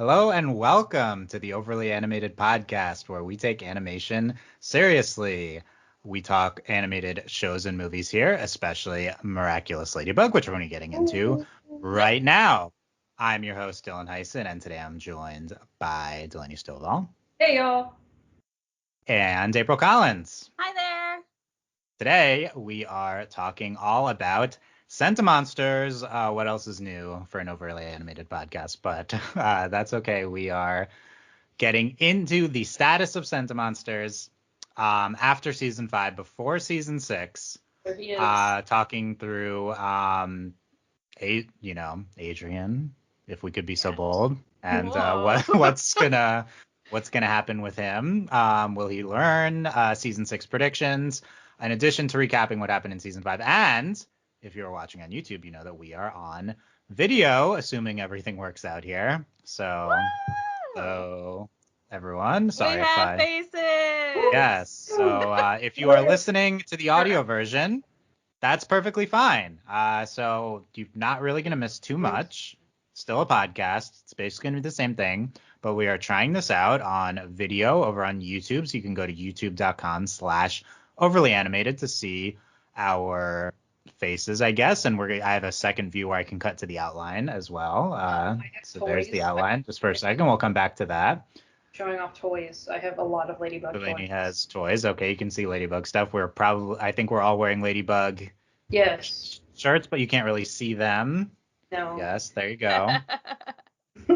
Hello and welcome to the Overly Animated Podcast, where we take animation seriously. We talk animated shows and movies here, especially Miraculous Ladybug, which we're going to be getting into right now. I'm your host, Dylan Hysen, and today I'm joined by Delaney Stovall. Hey, y'all. And April Collins. Hi there. Today we are talking all about Sentimonsters. What else is new for an overly animated podcast? But that's okay. We are getting into the status of Sentimonsters after season 5, before season 6. There he is. Talking through Adrien, if we could be so bold, and what's gonna happen with him. Will he learn? Season 6 predictions. In addition to recapping what happened in season 5, and if you're watching on YouTube, you know that we are on video, assuming everything works out here. So everyone, sorry we if have faces. Yes. So if you are listening to the audio version, that's perfectly fine. So you're not really going to miss too much. Still a podcast. It's basically going to be the same thing, but we are trying this out on video over on YouTube. So you can go to youtube.com/overlyanimated to see our faces, I guess. And I have a second view where I can cut to the outline as well. So there's the outline. Just for a second, we'll come back to that. Showing off toys. I have a lot of Ladybug Delaney toys. has toys. Okay, you can see Ladybug stuff. I think we're all wearing Ladybug shirts, but you can't really see them. No. Yes, there you go.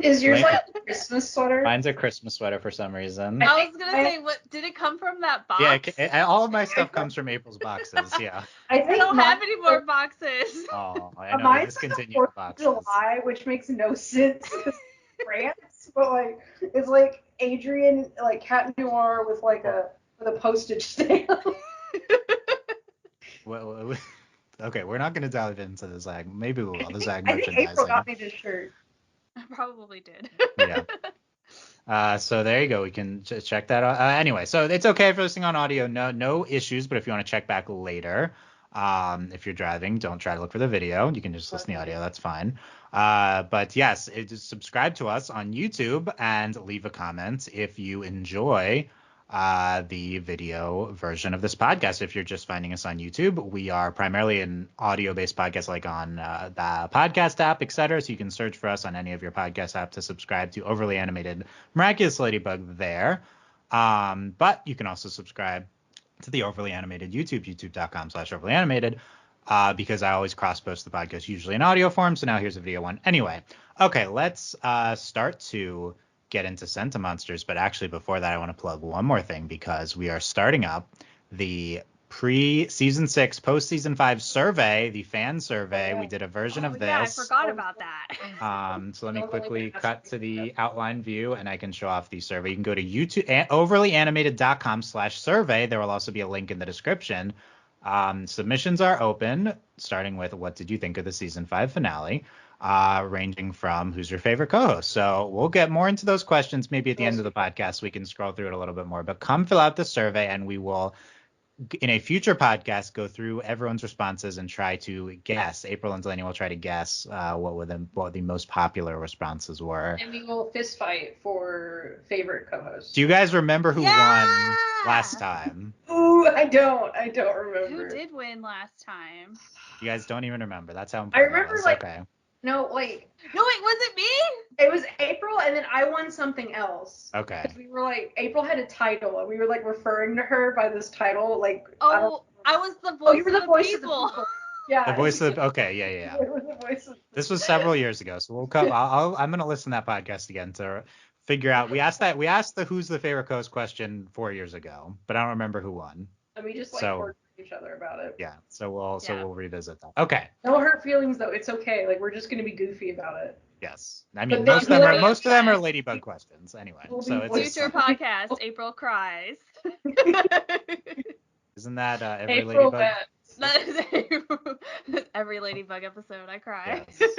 Is yours like a Christmas sweater? Mine's a Christmas sweater for some reason. I was gonna say, what did it come from that box? Yeah, all of my stuff comes from April's boxes. Yeah. I don't have any more boxes. Oh, I know. Mine's Discontinued like boxes. July, which makes no sense. France, but it's like Adrien, like Cat Noir with a postage stamp. Well, okay, we're not going to dive into the Zag. Maybe we'll. The Zag I think merchandising. April got me this shirt. I probably did. Yeah. So there you go. We can check that out. Anyway, so it's okay if you're listening on audio. No issues. But if you want to check back later, if you're driving, don't try to look for the video. You can just listen to the audio. That's fine. But yes, subscribe to us on YouTube and leave a comment if you enjoy the video version of this podcast. If you're just finding us on YouTube, we are primarily an audio-based podcast, like on the podcast app, etc. So you can search for us on any of your podcast app to subscribe to Overly Animated Miraculous Ladybug there. But you can also subscribe to the Overly Animated YouTube, youtube.com/overlyanimated, because I always cross-post the podcast, usually in audio form. So now here's a video one. Anyway, okay, let's start to get into Sentimonsters, but actually before that I want to plug one more thing, because we are starting up the pre-season 6 post-season 5 survey, the fan survey. We did a version of this. Yeah, I forgot about that. So let me quickly cut to the outline view and I can show off the survey. You can go to YouTube, overlyanimated.com/survey. There will also be a link in the description. Submissions are open, starting with what did you think of the season 5 finale, ranging from who's your favorite co-host. So we'll get more into those questions maybe at the end of the podcast. We can scroll through it a little bit more, but come fill out the survey and we will, in a future podcast, go through everyone's responses and try to guess. April and Delaney will try to guess what the most popular responses were. And we will fist fight for favorite co-host. Do you guys remember who won last time? Ooh, I don't remember. Who did win last time? You guys don't even remember. That's how I remember, okay. No, was it me? It was April, and then I won something else. Okay. We were April had a title, and we were referring to her by this title, I was the voice, you were the voice of the people. Yeah. The voice of okay, yeah. This was several years ago, so we'll come. I'm gonna listen to that podcast again to figure out. We asked the who's the favorite co-host question 4 years ago, but I don't remember who won. And we just tortured each other about it. Yeah. So we'll revisit that. Okay. No hurt feelings though. It's okay. We're just gonna be goofy about it. Yes. I mean, most of them are Ladybug questions anyway. So it's future podcast. April cries. Isn't that every April Ladybug? That is every Ladybug episode. I cry. Yes.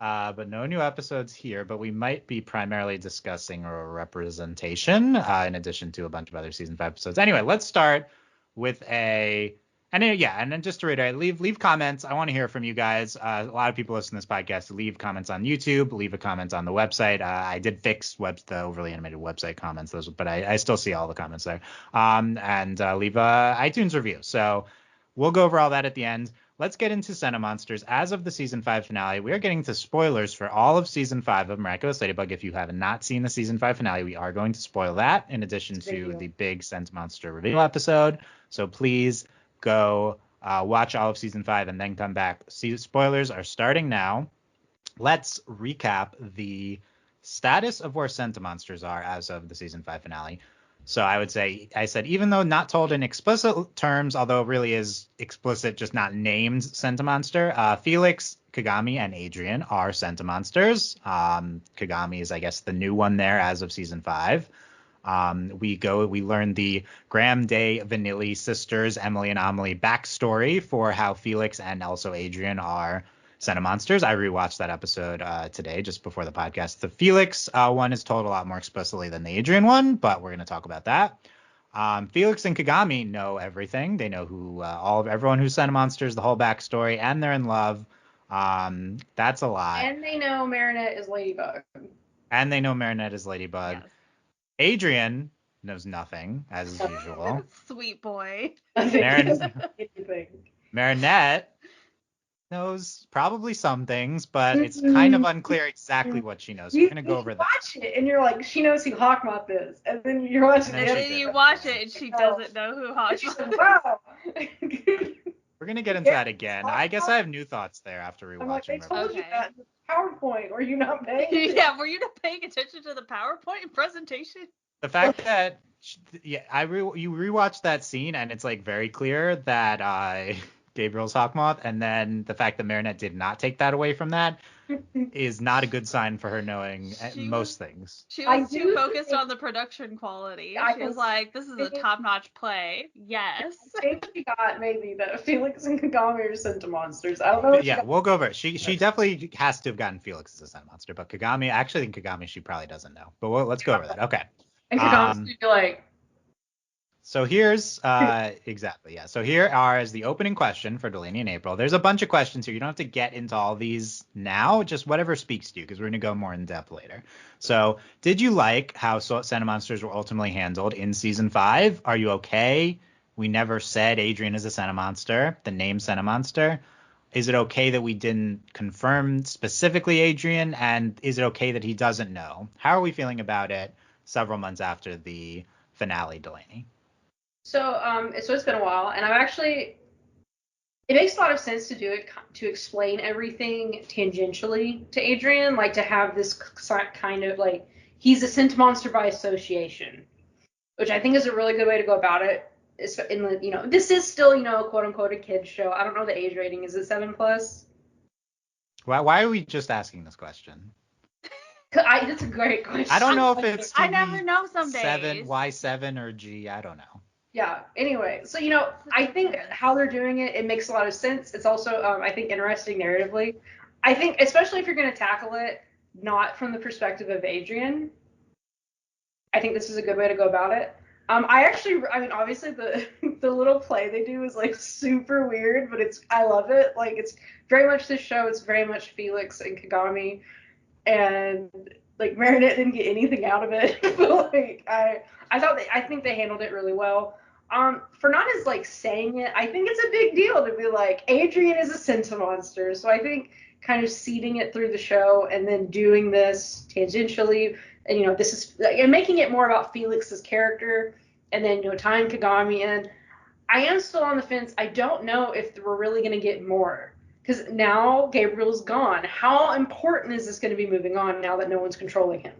But no new episodes here, but we might be primarily discussing a representation in addition to a bunch of other season 5 episodes. Anyway, let's start with a And then just to reiterate, leave comments. I want to hear from you guys. A lot of people listen to this podcast. Leave comments on YouTube. Leave a comment on the website. I did fix the overly animated website comments, but I still see all the comments there. And leave a iTunes review. So we'll go over all that at the end. Let's get into Sentimonsters. As of the season 5 finale, we are getting to spoilers for all of season 5 of Miraculous Ladybug. If you have not seen the season 5 finale, we are going to spoil that in addition to the big Sentimonster reveal episode. So please go watch all of season 5 and then come back. Spoilers are starting now. Let's recap the status of where Sentimonsters are as of the season 5 finale. So I said, even though not told in explicit terms, although it really is explicit, just not named Sentimonster, Felix, Kagami, and Adrien are Sentimonsters. Kagami is, I guess, the new one there as of season 5. We learn the Graham Day Vanilli sisters, Emily and Amelie, backstory for how Felix and also Adrien are Sentimonsters. I rewatched that episode today just before the podcast. The Felix one is told a lot more explicitly than the Adrien one, but we're going to talk about that. Felix and Kagami know everything. They know who everyone who's Sentimonsters, the whole backstory, and they're in love. That's a lot. And they know Marinette is Ladybug. Yes. Adrien knows nothing, as usual. Sweet boy. Marinette knows probably some things, but it's kind of unclear exactly what she knows. We're gonna go over that. Watch it, and you're like, she knows who Hawkmoth is, and then you're watching it. And then you watch it, and she doesn't know who Hawkmoth is. Like, wow. We're gonna get into that again. I guess I have new thoughts there after rewatching. Like, they told you that in the PowerPoint. Were you not paying? Yeah, were you not paying attention to the PowerPoint presentation? The fact that you rewatched that scene, and it's like very clear that Gabriel's Hawkmoth, and then the fact that Marinette did not take that away from that is not a good sign for her knowing most things. She was too focused on the production quality. She was like, this is a top-notch play. Yes. I think she got maybe that Felix and Kagami are Sentimonsters. I don't know. Yeah, we'll go over it. She definitely has to have gotten Felix as a Sentimonster, but Kagami, I actually think Kagami she probably doesn't know. But let's go over that. Okay. And Kagami would be like... So here's exactly, yeah. So here is the opening question for Delaney and April. There's a bunch of questions here. You don't have to get into all these now, just whatever speaks to you, because we're going to go more in depth later. So did you like how Sentimonsters were ultimately handled in season 5? Are you okay? We never said Adrien is a Sentimonster, the name Sentimonster. Is it okay that we didn't confirm specifically Adrien? And is it okay that he doesn't know? How are we feeling about it several months after the finale, Delaney? So it's been a while, and it makes a lot of sense to do it, to explain everything tangentially to Adrien, like to have this kind of like, he's a Sentimonster by association, which I think is a really good way to go about it. This is still, quote unquote a kid's show. I don't know the age rating. Is it 7+? Why are we just asking this question? It's a great question. I don't know if it's I never know some days. 7, why 7 or G, I don't know. Yeah. Anyway, so I think how they're doing it makes a lot of sense. It's also I think interesting narratively. I think especially if you're going to tackle it not from the perspective of Adrien, I think this is a good way to go about it. Obviously the little play they do is like super weird, but I love it. Like it's very much this show. It's very much Felix and Kagami, and like Marinette didn't get anything out of it. But like I think they handled it really well. For not as like saying it, I think it's a big deal to be like Adrien is a Sentimonster. So I think kind of seeding it through the show and then doing this tangentially, and this is and making it more about Felix's character, and then tying Kagami in. I am still on the fence. I don't know if we're really going to get more, because now Gabriel's gone. How important is this going to be moving on now that no one's controlling him?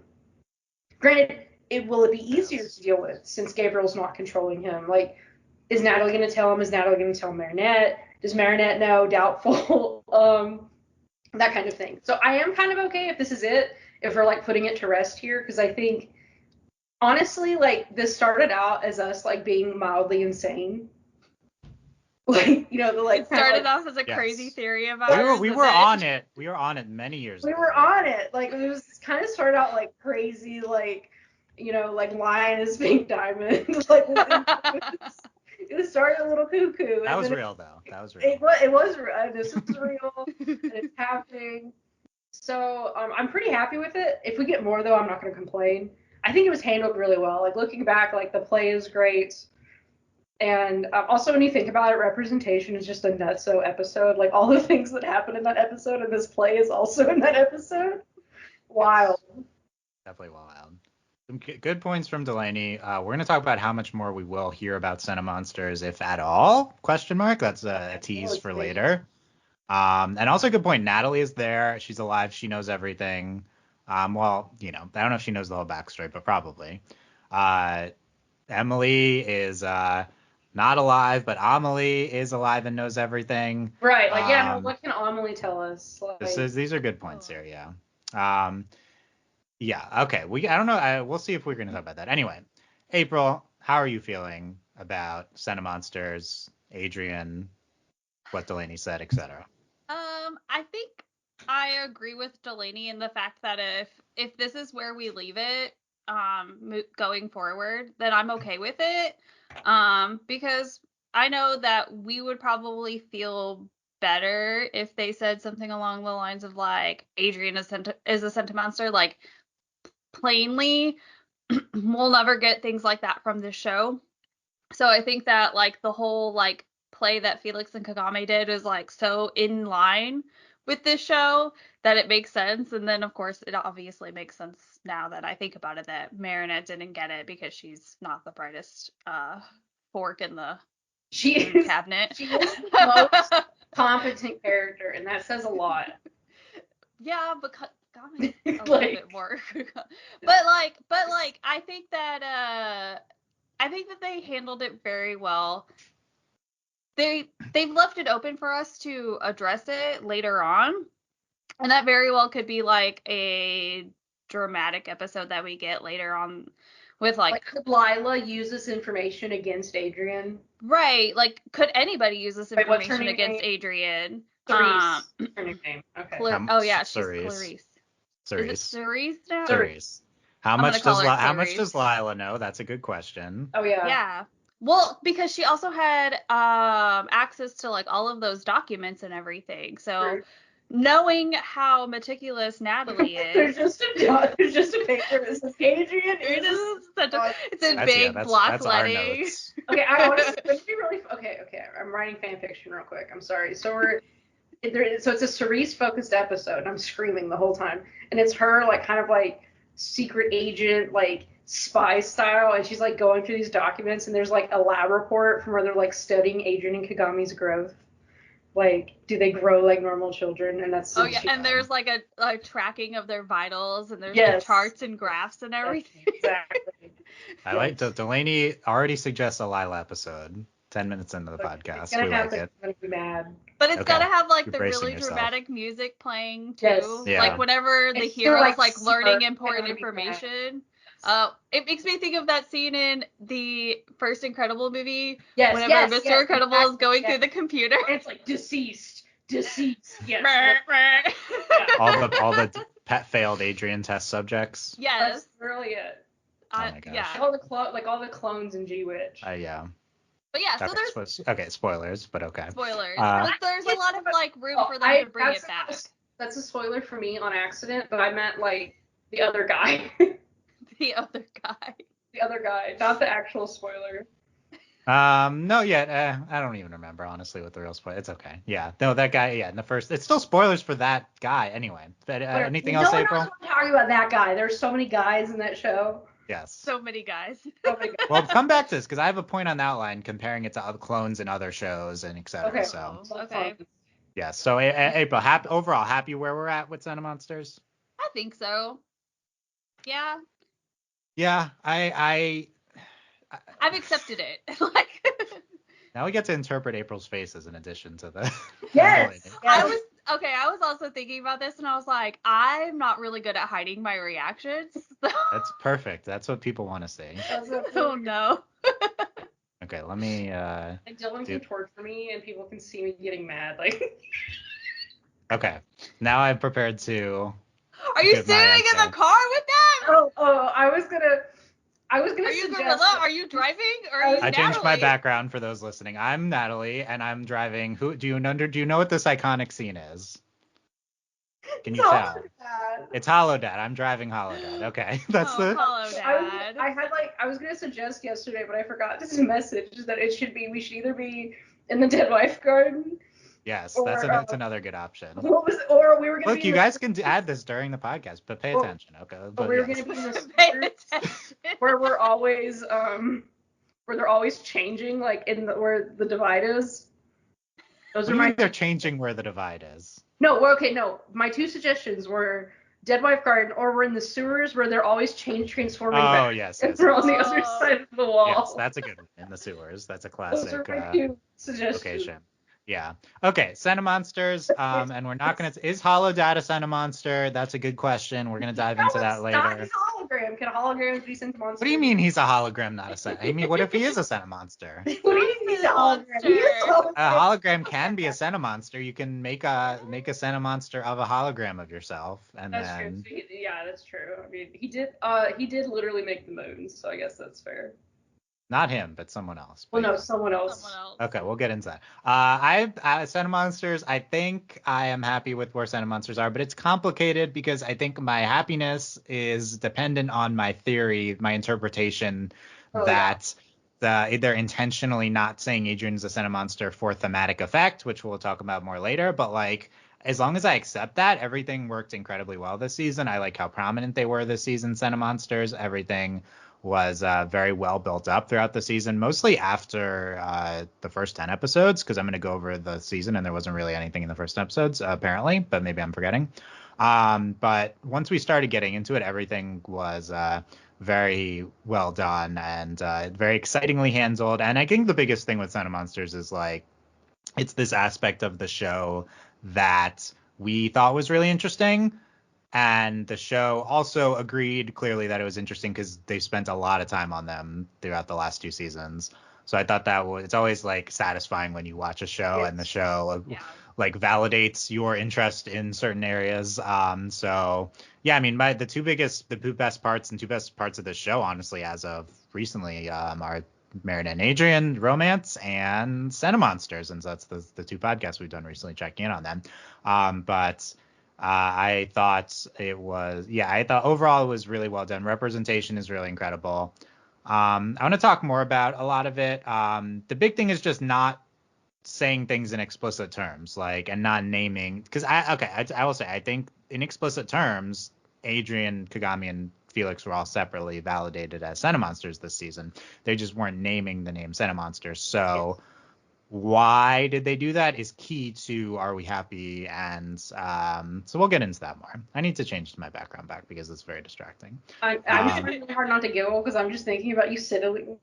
Granted, will it be easier to deal with since Gabriel's not controlling him? Like, is Natalie going to tell him? Is Natalie going to tell Marinette? Does Marinette know? Doubtful. That kind of thing. So I am kind of okay if this is it, if we're like putting it to rest here, because I think honestly, like, this started out as us like being mildly insane. Like, it started off as a crazy theory about we were on it. We were on it many years ago. We were on it. Like, it was kind of started out like crazy, like, like lion is pink diamond. Like, It started a little cuckoo. That was real, though. That was real. It was real. This is real. And it's happening. So I'm pretty happy with it. If we get more, though, I'm not going to complain. I think it was handled really well. Like, looking back, like, the play is great. And also, when you think about it, representation is just a nutso episode. Like, all the things that happen in that episode and this play is also in that episode. Wild. Definitely wild. Some good points from Delaney. We're going to talk about how much more we will hear about Sentimonsters, if at all, question mark. That's a tease for later. And also a good point. Natalie is there. She's alive. She knows everything. Well, I don't know if she knows the whole backstory, but probably. Emily is not alive, but Amelie is alive and knows everything. Right. Like, what can Amelie tell us? Like, these are good points here. Yeah. Yeah. Okay. I don't know. We'll see if we're going to talk about that. Anyway, April, how are you feeling about Sentimonsters, Adrien, what Delaney said, etc.? I think I agree with Delaney in the fact that if this is where we leave it, going forward, then I'm okay with it. Because I know that we would probably feel better if they said something along the lines of like Adrien is a Sentimonster, like plainly. We'll never get things like that from this show. So I think that like the whole like play that Felix and Kagami did is like so in line with this show that it makes sense. And then of course it obviously makes sense now that I think about it that Marinette didn't get it because she's not the brightest fork in the cabinet. She is the most competent character, and that says a lot. Yeah, but Kagami a little bit more. but I think that they handled it very well. They've left it open for us to address it later on, and that very well could be like a dramatic episode that we get later on with like could Lila use this information against Adrien? Right, like could anybody use this information against Adrien? Clarice. Her nickname. Okay. She's Clarice. Cerise. Is it Cerise now? Cerise. How much does Lila know? That's a good question. Oh yeah. Yeah. Well, because she also had access to like all of those documents and everything. So knowing how meticulous Natalie is, there's just a paper that says Adrien it's in big block lettering. Okay, I want to be really okay. I'm writing fan fiction real quick. I'm sorry. So it's a Cerise focused episode, and I'm screaming the whole time, and it's her like kind of like secret agent like spy style, and she's like going through these documents, and there's like a lab report from where they're like studying Adrien and Kagami's growth. Like, do they grow like normal children? And that's and there's like a tracking of their vitals, and there's like charts and graphs and everything. Exactly. I like Delaney already suggests a Lila episode 10 minutes into the podcast. It's gonna happen. I'm gonna be mad. But it's gotta have like the really dramatic music playing too. Yes. Yeah. Like whenever the hero's like learning important information. It makes me think of that scene in the first Incredible movie. Yes, whenever Mr. Incredible is going through the computer. And it's like deceased. Yes. all the failed Adrien test subjects. Yes. That's really it. Oh my gosh. Yeah. All the clones in G-Witch. Yeah. But yeah, so there's spoilers, but okay. Spoilers. There's a lot of like room for them to bring it back. That's a spoiler for me on accident, but I meant like the other guy. The other guy. The other guy, not the actual spoiler. No, I don't even remember honestly what the real spoiler. It's okay. Yeah, no, that guy. Yeah, in the first, it's still spoilers for that guy anyway. Anything else, April? No one's talking about that guy. There's so many guys in that show. Yes. So many guys. Well, come back to this because I have a point on the outline comparing it to other clones in other shows and etc. Okay. So. Okay. Yeah. So April, overall happy where we're at with Sentimonsters? I think so. Yeah. Yeah, I've accepted it. Like now we get to interpret April's face as an addition to the. Yes. I was also thinking about this, and I was like, I'm not really good at hiding my reactions. So. That's perfect. That's what people want to see. Oh no. Okay, let me. Like Dylan can torture me, and people can see me getting mad. Like. Okay, now I'm prepared to. Are you sitting in the car with them? Oh, I was gonna. Are you gorilla? Are you driving or are you I changed my Natalie? background for those listening. I'm Natalie, and I'm driving. Who do you know what this iconic scene is? Can you tell? It's Hollow Dad. I'm driving Hollow Dad. Okay, that's the. Hollow Dad. I was gonna suggest yesterday, but I forgot to message that we should either be in the Dead Wife Garden. Yes, or, that's another good option. Or we were gonna Look, you guys can add this during the podcast, but pay attention, okay? But we were gonna be in the sewers, where we're always where they're always changing, like where the divide is. Those are they're changing where the divide is. No, no. My two suggestions were Dead Wife Garden, or we're in the sewers where they're always transforming. Oh, yes. And we're on the other side of the wall. Yes, that's a good one. In the sewers. That's a classic Those are my two suggestions. location. Yeah. Okay, Sentimonsters. And we're not going to... Is Hollow Dad a Sentimonster? That's a good question. We're going to dive into that later. Not his hologram. Can holograms be Sentimonsters? What do you mean he's a hologram, not a Sentimonster? I mean, what if he is a Sentimonster? What do you mean he's a hologram? A hologram can be a Sentimonster. You can make a Sentimonster of a hologram of yourself, and that's then... true. Yeah, that's true. I mean, he did literally make the moons, so I guess that's fair. Not him, but someone else. Well, no, someone else. Okay, we'll get into that. I Sentimonsters, I think I am happy with where Sentimonsters are, but it's complicated because I think my happiness is dependent on my theory, my interpretation that they're intentionally not saying Adrien's a Sentimonster for thematic effect, which we'll talk about more later, but like as long as I accept that, everything worked incredibly well this season. I like how prominent they were this season, Sentimonsters. Everything was very well built up throughout the season, mostly after the first 10 episodes, because I'm going to go over the season and there wasn't really anything in the first episodes, apparently, but maybe I'm forgetting. But once we started getting into it, everything was very well done and very excitingly handled. And I think the biggest thing with Sentimonsters is like, it's this aspect of the show that we thought was really interesting. And the show also agreed clearly that it was interesting because they've spent a lot of time on them throughout the last 2 seasons. So I thought it's always like satisfying when you watch a show and the show like validates your interest in certain areas. So yeah, I mean, the two best parts of the show, honestly, as of recently, are Marinette and Adrien romance and Sentimonsters, and so that's the 2 podcasts we've done recently checking in on them. I thought overall it was really well done. Representation is really incredible. I want to talk more about a lot of it. The big thing is just not saying things in explicit terms, like, and not naming, because I will say, I think in explicit terms, Adrien, Kagami, and Felix were all separately validated as Sentimonsters this season. They just weren't naming the name Sentimonsters. So why did they do that is key to Are We Happy? And so we'll get into that more. I need to change my background back because it's very distracting. I'm trying really hard not to giggle because I'm just thinking about you sitting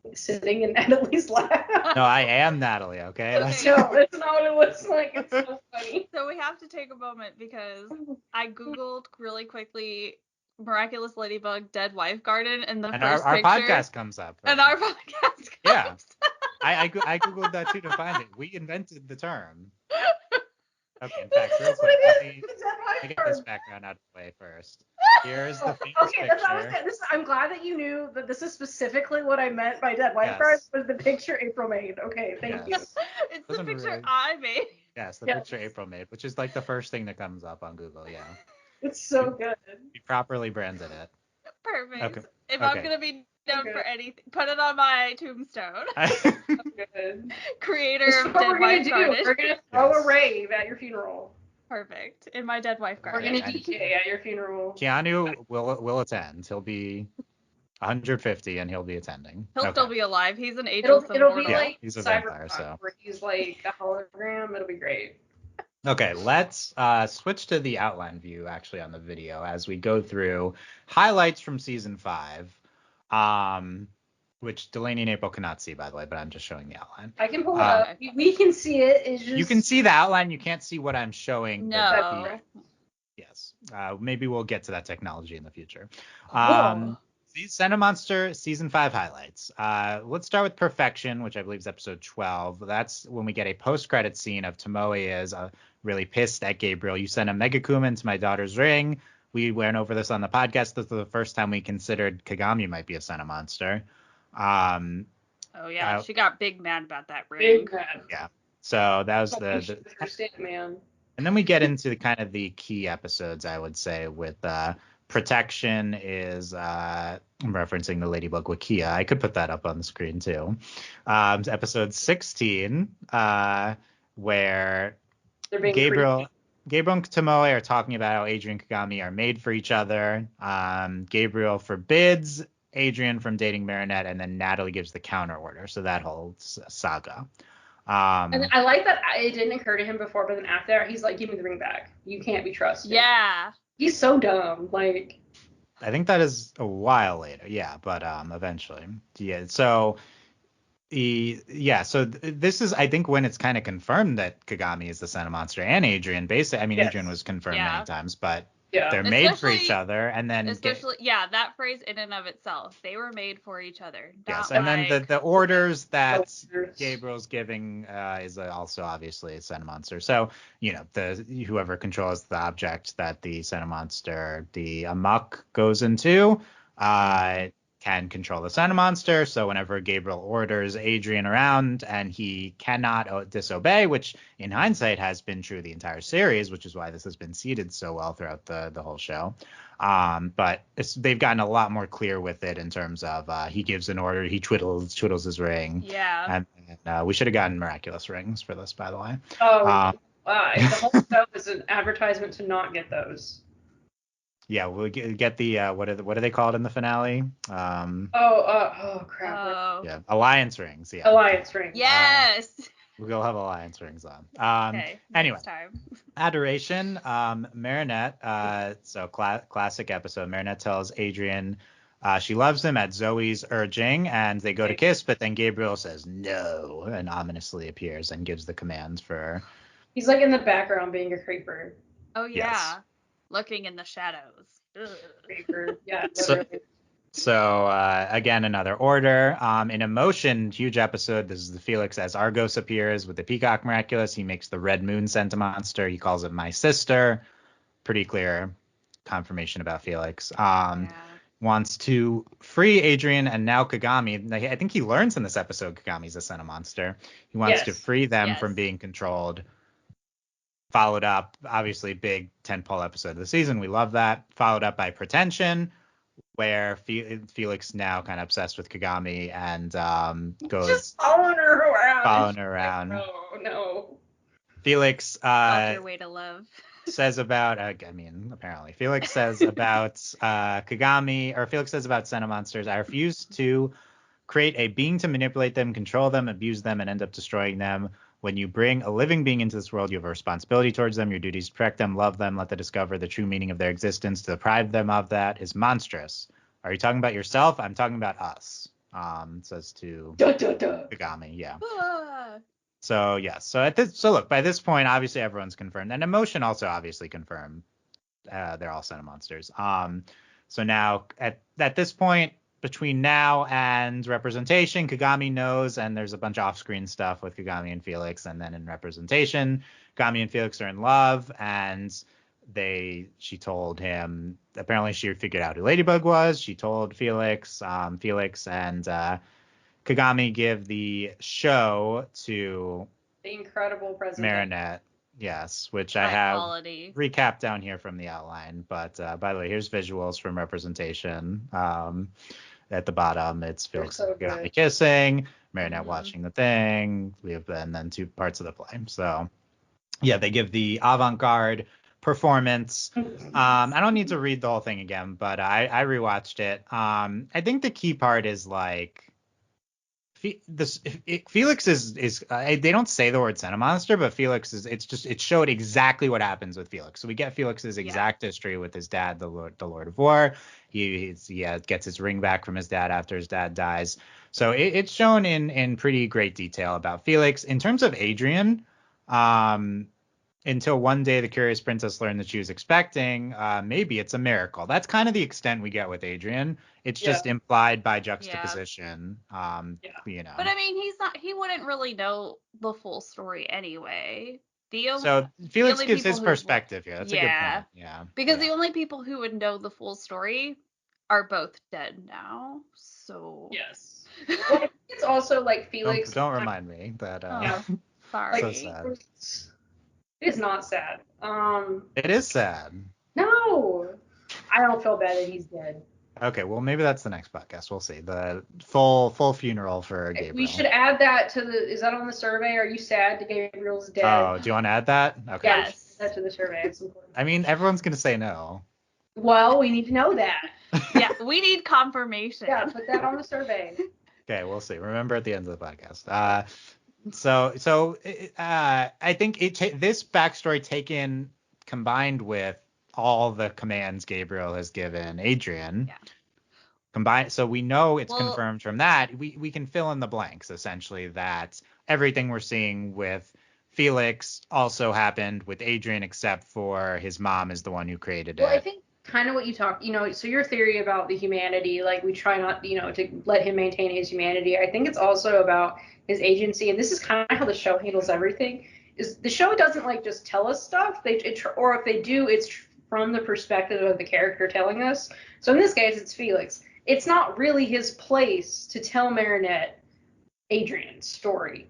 in Natalie's lap. No, I am Natalie, okay? No, it's not what it looks like. It's so funny. So we have to take a moment because I Googled really quickly Miraculous Ladybug Dead Wife Garden, and our podcast comes up. Right? And our podcast comes up. I Googled that too to find it. We invented the term. Okay, in fact, real quick, let me get this background out of the way first. Here's the famous picture. I'm glad that you knew that this is specifically what I meant by Dead Wife Garden, was the picture April made. Okay, thank you. It's the picture I made. Yes, the picture April made, which is like the first thing that comes up on Google, yeah. It's so good. We properly branded it. Perfect. Okay. If I'm going to be known for anything, put it on my tombstone. Good. Creator of Dead Wife Garden. We're going to throw a rave at your funeral. Perfect. In my Dead Wife Garden. We're going to DJ at your funeral. Keanu will attend. He'll be 150 and he'll be attending. He'll still be alive. He's an agent. It'll be like he's a vampire, so where he's like a hologram. It'll be great. Okay, let's switch to the outline view actually on the video as we go through highlights from season 5, which Delaney and April cannot see, by the way, but I'm just showing the outline. I can pull it up. We can see it. It's just... You can see the outline. You can't see what I'm showing. No. Yes. Maybe we'll get to that technology in the future. Cool. Sentimonster season 5 highlights. Let's start with Perfection, which I believe is episode 12. That's when we get a post-credit scene of Tomoe is really pissed at Gabriel. You sent a Megakumen to my daughter's ring. We went over this on the podcast. This was the first time we considered Kagami might be a Sentimonster. Oh yeah, she got big mad about that ring. Big mad. Yeah. So that was man. And then we get into kind of the key episodes, I would say, with Protection is I'm referencing the Ladybug Wikia. I could put that up on the screen too. Episode 16, where Gabriel and Tomoe are talking about how Adrien and Kagami are made for each other. Gabriel forbids Adrien from dating Marinette, and then Natalie gives the counter order. So that whole saga. And I like that it didn't occur to him before, but then after that, he's like, "Give me the ring back. You can't be trusted." Yeah. He's so dumb. Like, I think that is a while later. Yeah, but eventually. Yeah. So this is, I think, when it's kind of confirmed that Kagami is the Sentimonster and Adrien. Basically, I mean, Adrien was confirmed many times, but they're made for each other, and then that phrase in and of itself, they were made for each other. Yes, and then the orders that Gabriel's giving is also obviously a Sentimonster. So whoever controls the object that the Sentimonster, the Amok, goes into, can control the Sentimonster. So whenever Gabriel orders Adrien around and he cannot disobey, which in hindsight has been true the entire series, which is why this has been seeded so well throughout the whole show. But they've gotten a lot more clear with it in terms of he gives an order, he twiddles his ring. Yeah. And we should have gotten miraculous rings for this, by the way. Oh, the whole show is an advertisement to not get those. Yeah, we'll get the what are they called in the finale? Crap. Yeah, alliance rings. Yeah. Alliance rings. Yes. We'll have alliance rings on. Okay. Anyway, next time. Adoration. Marinette. So classic episode. Marinette tells Adrien she loves him at Zoe's urging, and they go to kiss, but then Gabriel says no and ominously appears and gives the commands for. He's like in the background being a creeper. Oh yeah. Yes. Lurking in the shadows. Creeper. Yeah. So again, another order. In Emotion, huge episode. This is the Felix as Argos appears with the Peacock Miraculous. He makes the Red Moon Sentimonster. He calls it my sister. Pretty clear confirmation about Felix. Wants to free Adrien and now Kagami. I think he learns in this episode Kagami's a Sentimonster. He wants to free them from being controlled. Followed up, obviously, big tentpole episode of the season. We love that. Followed up by Pretension, where Felix now kind of obsessed with Kagami and goes just following her around. No. Felix your way to love. says about apparently Felix says about Kagami, or Felix says about Sentimonsters, I refuse to create a being to manipulate them, control them, abuse them, and end up destroying them. When you bring a living being into this world, you have a responsibility towards them. Your duty is to protect them, love them, let them discover the true meaning of their existence. To deprive them of that is monstrous. Are you talking about yourself? I'm talking about us. Says to Kagami. Yeah. So yes. So look, by this point, obviously everyone's confirmed, and Emotion also obviously confirmed. They're all Sentimonsters. So now at this point, between now and Representation, Kagami knows, and there's a bunch of off-screen stuff with Kagami and Felix, and then in Representation, Kagami and Felix are in love, and she told him, apparently she figured out who Ladybug was. She told Felix, Felix and Kagami give the show to the incredible president Marinette. Yes, which I have recapped down here from the outline. But by the way, here's visuals from Representation. At the bottom, it's Felix and Kagami kissing, Marinette watching the thing. We have and then two parts of the play. So yeah, they give the avant-garde performance. I don't need to read the whole thing again, but I rewatched it. I think the key part is like Felix is they don't say the word Sentimonster, but Felix is it showed exactly what happens with Felix. So we get Felix's exact history with his dad, the Lord of War. He gets his ring back from his dad after his dad dies. So it's shown in pretty great detail about Felix. In terms of Adrien, until one day the curious princess learned that she was expecting, maybe it's a miracle. That's kind of the extent we get with Adrien. It's just implied by juxtaposition. But I mean, he wouldn't really know the full story anyway. So Felix gives his perspective here. That's a good point. Yeah. Because the only people who would know the full story are both dead now. So Yes. Well, I think it's also like Felix. Don't remind me that. Oh, So sorry. sad. It is not sad. It is sad. No, I don't feel bad that he's dead. Okay, well maybe that's the next podcast. We'll see. The full funeral for Gabriel. We should add that to the. Is that on the survey? Are you sad that Gabriel's dead? Oh, do you want to add that? Okay. Yes. That to the survey. It's important. I mean, everyone's gonna say no. Well, we need to know that. Yeah, we need confirmation. Yeah, put that on the survey. Okay, we'll see. Remember at the end of the podcast. I think this backstory combined with all the commands Gabriel has given Adrien. Yeah. So we know it's confirmed from that. We can fill in the blanks essentially that everything we're seeing with Felix also happened with Adrien, except for his mom is the one who created it. Well, I think kind of what you talk, so your theory about the humanity, like we try not, to let him maintain his humanity. I think it's also about his agency, and this is kind of how the show handles everything. Is the show doesn't like just tell us stuff, or if they do, it's from the perspective of the character telling us. So in this case, it's Felix. It's not really his place to tell Marinette Adrien's story.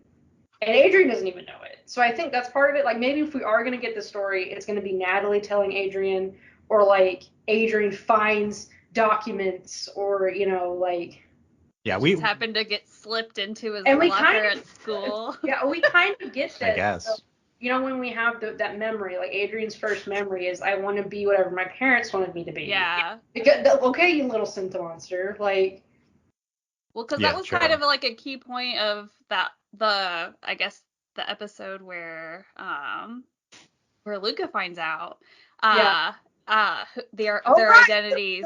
And Adrien doesn't even know it. So I think that's part of it. Like, maybe if we are going to get the story, it's going to be Natalie telling Adrien, or, like, Adrien finds documents, or, Yeah, we just happened to get slipped into his locker at school. Yeah, we kind of get that. I guess. So, when we have that memory, like, Adrien's first memory is, I want to be whatever my parents wanted me to be. Yeah. Okay, you little Sentimonster. Like... Well, because that was kind of like a key point of the episode where Luca finds out their identities.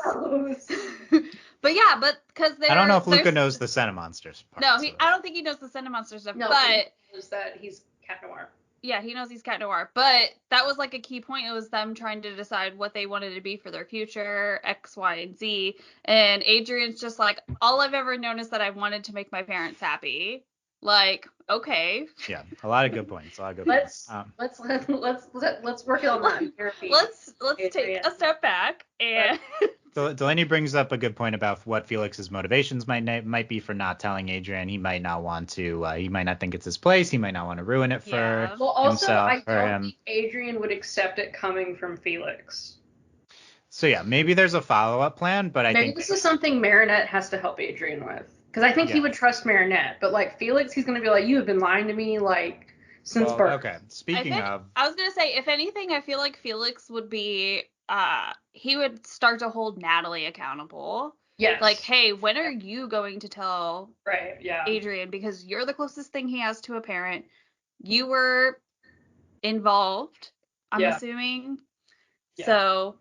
but because I don't know if Luca knows the Sentimonsters part. No, I don't think he knows the Sentimonster stuff. No, but he knows that he's Cat Noir. Yeah, he knows he's Cat Noir. But that was like a key point. It was them trying to decide what they wanted to be for their future, X, Y, and Z. And Adrien's just like, all I've ever known is that I wanted to make my parents happy. Like, okay. Yeah, a lot of good points. Let's work on that. Let's take a step back and. Delaney brings up a good point about what Felix's motivations might be for not telling Adrien. He might not want to. He might not think it's his place. He might not want to ruin it for Well, also, himself. I don't think Adrien would accept it coming from Felix. So yeah, maybe there's a follow-up plan, but I think this is something Marinette has to help Adrien with. Because I think he would trust Marinette, but like Felix, he's gonna be like, you have been lying to me like since birth. Okay. Speaking of, I was gonna say, if anything, I feel like Felix would be. He would start to hold Natalie accountable. Yes. Like, hey, when are you going to tell Adrien? Because you're the closest thing he has to a parent. You were involved, I'm assuming. Yeah. So,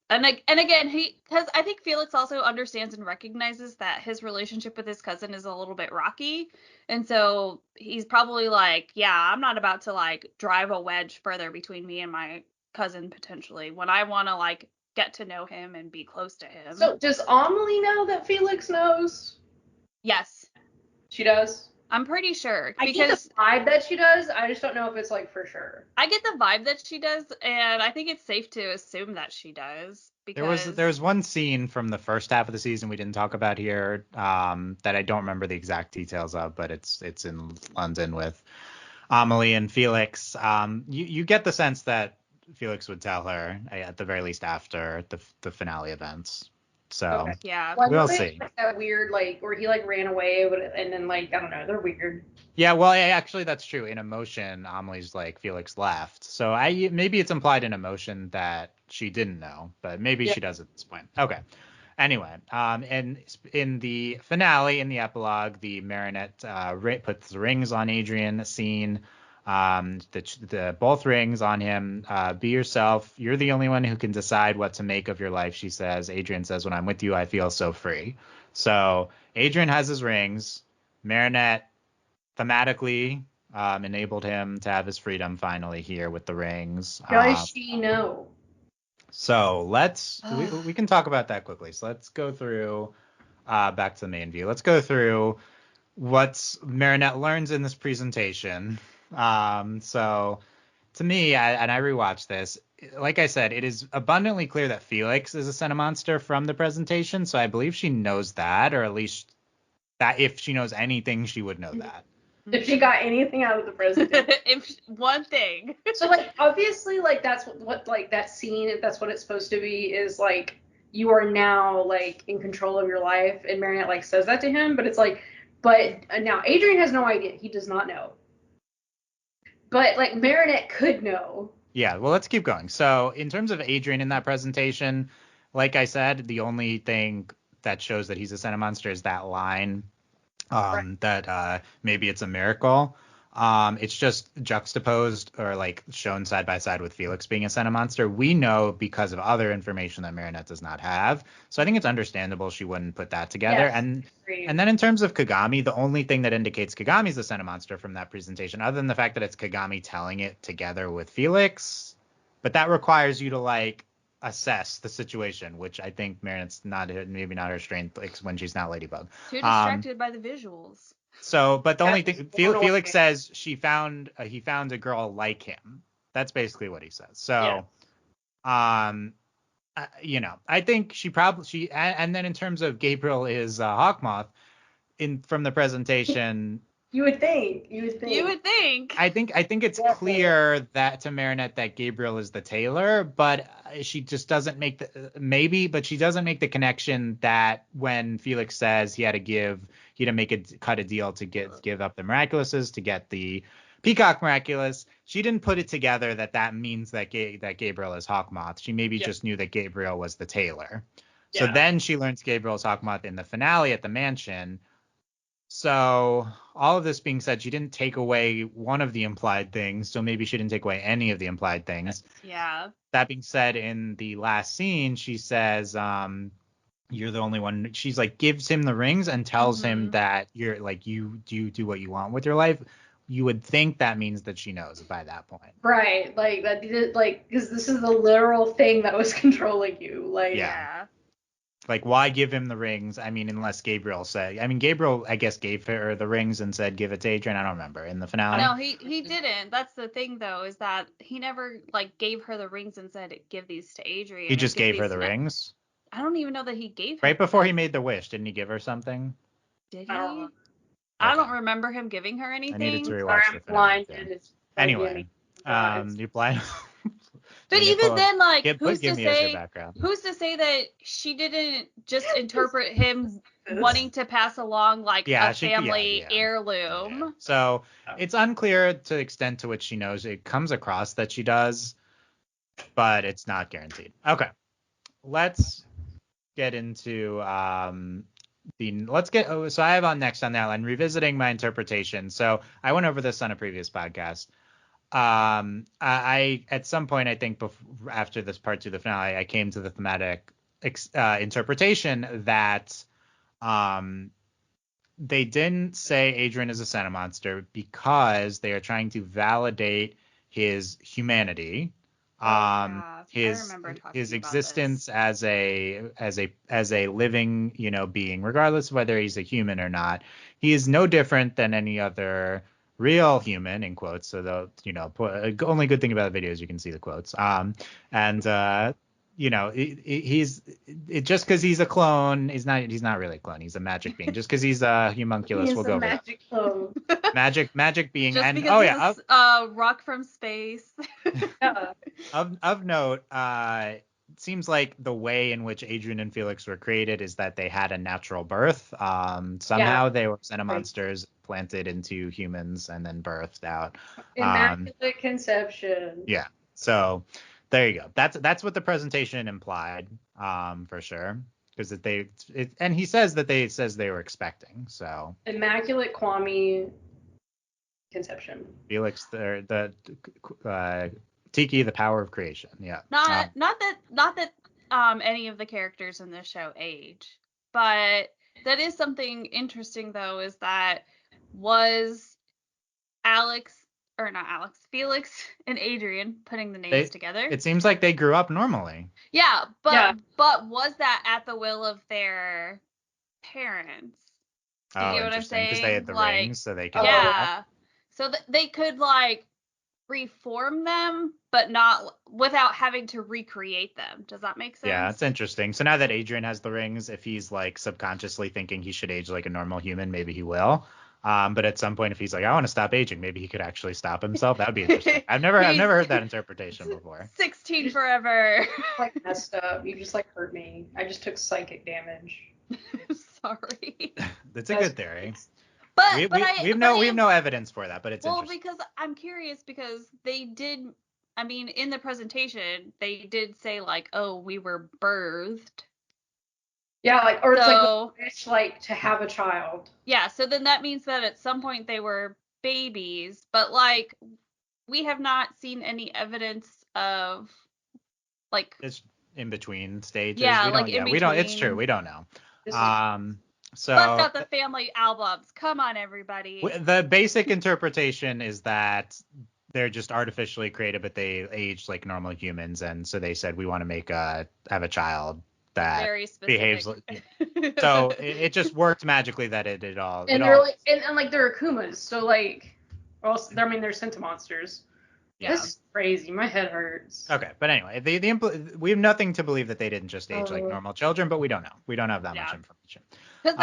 and again, because I think Felix also understands and recognizes that his relationship with his cousin is a little bit rocky. And so he's probably like, yeah, I'm not about to like drive a wedge further between me and my cousin potentially when I want to like get to know him and be close to him. So does Amelie know that Felix knows? Yes. She does? I'm pretty sure. I get the vibe that she does. I just don't know if it's like for sure. I get the vibe that she does, and I think it's safe to assume that she does. Because there was one scene from the first half of the season we didn't talk about here that I don't remember the exact details of, but it's in London with Amelie and Felix. You get the sense that Felix would tell her at the very least after the finale events. So yeah, we'll see. That weird or he ran away, and then I don't know, they're weird. Yeah, well, actually that's true. In emotion, Amelie's like Felix left. So maybe it's implied in emotion that she didn't know, but maybe she does at this point. Okay. Anyway, and in the finale, in the epilogue, the Marinette puts rings on Adrien scene. The both rings on him. Be yourself. You're the only one who can decide what to make of your life, she says. Adrien says, when I'm with you, I feel so free. So Adrien has his rings. Marinette thematically enabled him to have his freedom finally here with the rings. Does she know? So we can talk about that quickly. So let's go through back to the main view. Let's go through what Marinette learns in this presentation. So to me, I rewatched this, like I said, it is abundantly clear that Felix is a Sentimonster from the presentation, so I believe she knows that, or at least that if she knows anything, she would know that. If she got anything out of the presentation. If one thing. So like obviously like that's what like that scene, if that's what it's supposed to be, is like you are now like in control of your life, and Marinette like says that to him, but it's like, but now Adrien has no idea. He does not know. But like Marinette could know. Yeah, well, let's keep going. So in terms of Adrien in that presentation, like I said, the only thing that shows that he's a Sentimonster is that line Right. that maybe it's a miracle. It's just juxtaposed or like shown side by side with Felix being a Sentimonster. We know because of other information that Marinette does not have. So I think it's understandable she wouldn't put that together. Yes, and agreed. and then in terms of Kagami, the only thing that indicates Kagami's a Sentimonster from that presentation, other than the fact that it's Kagami telling it together with Felix, but that requires you to like assess the situation, which I think Marinette's maybe not her strength, like when she's not Ladybug. Too distracted by the visuals. So, but the only That's thing one Felix way. says he found a girl like him. That's basically what he says. So, I think and then in terms of Gabriel is Hawkmoth from the presentation. You would think. You would think. I think it's clear that to Marinette that Gabriel is the tailor, but she just doesn't make but she doesn't make the connection that when Felix says he had to cut a deal to give up the Miraculouses to get the Peacock Miraculous, she didn't put it together that means that Gabriel is Hawkmoth. She maybe just knew that Gabriel was the tailor. So then she learns Gabriel's Hawkmoth in the finale at the mansion. So all of this being said, she didn't take away one of the implied things, so maybe she didn't take away any of the implied things. Yeah. That being said, in the last scene, she says, you're the only one. She's like gives him the rings and tells him that you're like you do what you want with your life. You would think that means that she knows by that point. Right. Like that, like, because this is the literal thing that was controlling you. Like, Yeah. Like, why give him the rings? I mean, unless Gabriel said. I mean, Gabriel, I guess, gave her the rings and said, give it to Adrien. I don't remember. In the finale? No, he didn't. That's the thing, though, is that he never, like, gave her the rings and said, give these to Adrien. He just gave her the rings? I don't even know that he gave her. Right before he made the wish, didn't he give her something? Did he? I don't remember him giving her anything. I needed to rewatch the finale. Anyway, you're blind. But even then, like, who's to say that she didn't just interpret him wanting to pass along like a family heirloom? Yeah. So it's unclear to the extent to which she knows. It comes across that she does, but it's not guaranteed. Okay, let's get into so I have on next on that line revisiting my interpretation. So I went over this on a previous podcast. I at some point, I think after this part 2 of the finale, I came to the thematic interpretation that they didn't say Adrien is a Sentimonster because they are trying to validate his humanity, his existence as a living being, regardless of whether he's a human or not. He is no different than any other real human, in quotes. So the only good thing about the video is you can see the quotes. He's just because he's a clone, he's not really a clone. He's a magic being. Just because he's a homunculus, we'll go magic clone. Magic being. Just and because he's rock from space. Of note, it seems like the way in which Adrien and Felix were created is that they had a natural birth. Somehow they were Sentimonsters planted into humans and then birthed out. Immaculate conception. Yeah. So there you go. That's what the presentation implied, for sure. Because and he says that they were expecting. So Immaculate Kwame conception. Felix, the Tiki, the power of creation. Yeah. Not that any of the characters in this show age, but that is something interesting though, is that was Felix and Adrien putting the names together. It seems like they grew up normally. Yeah, but was that at the will of their parents? You get what I'm saying? Because they had the rings, so they could. Yeah. So they could like reform them, but not without having to recreate them. Does that make sense? Yeah, it's interesting. So now that Adrien has the rings, if he's like subconsciously thinking he should age like a normal human, maybe he will. But at some point, if he's like, I want to stop aging, maybe he could actually stop himself. That would be interesting. I've never heard that interpretation before. 16 forever. Like messed up. You just like hurt me. I just took psychic damage. Sorry. That's a good theory. But we have no evidence for that, but it's interesting. Well, because I'm curious because they did. I mean, in the presentation, they did say like, "Oh, we were birthed." Yeah, like, or it's like a wish, like, to have a child. Yeah, so then that means that at some point they were babies, but like, we have not seen any evidence of like. It's in between stages. Yeah, we don't. It's true. We don't know. So bust out the family albums. Come on, everybody. The basic interpretation is that they're just artificially created, but they aged like normal humans, and so they said we want to have a child that behaves like. So it just worked magically that it did all. And they're like, and like they're Akumas, so like, well, I mean they're Sentimonsters. Yeah. This is crazy. My head hurts. Okay, but anyway, we have nothing to believe that they didn't just age like normal children, but we don't know. We don't have that much information. Because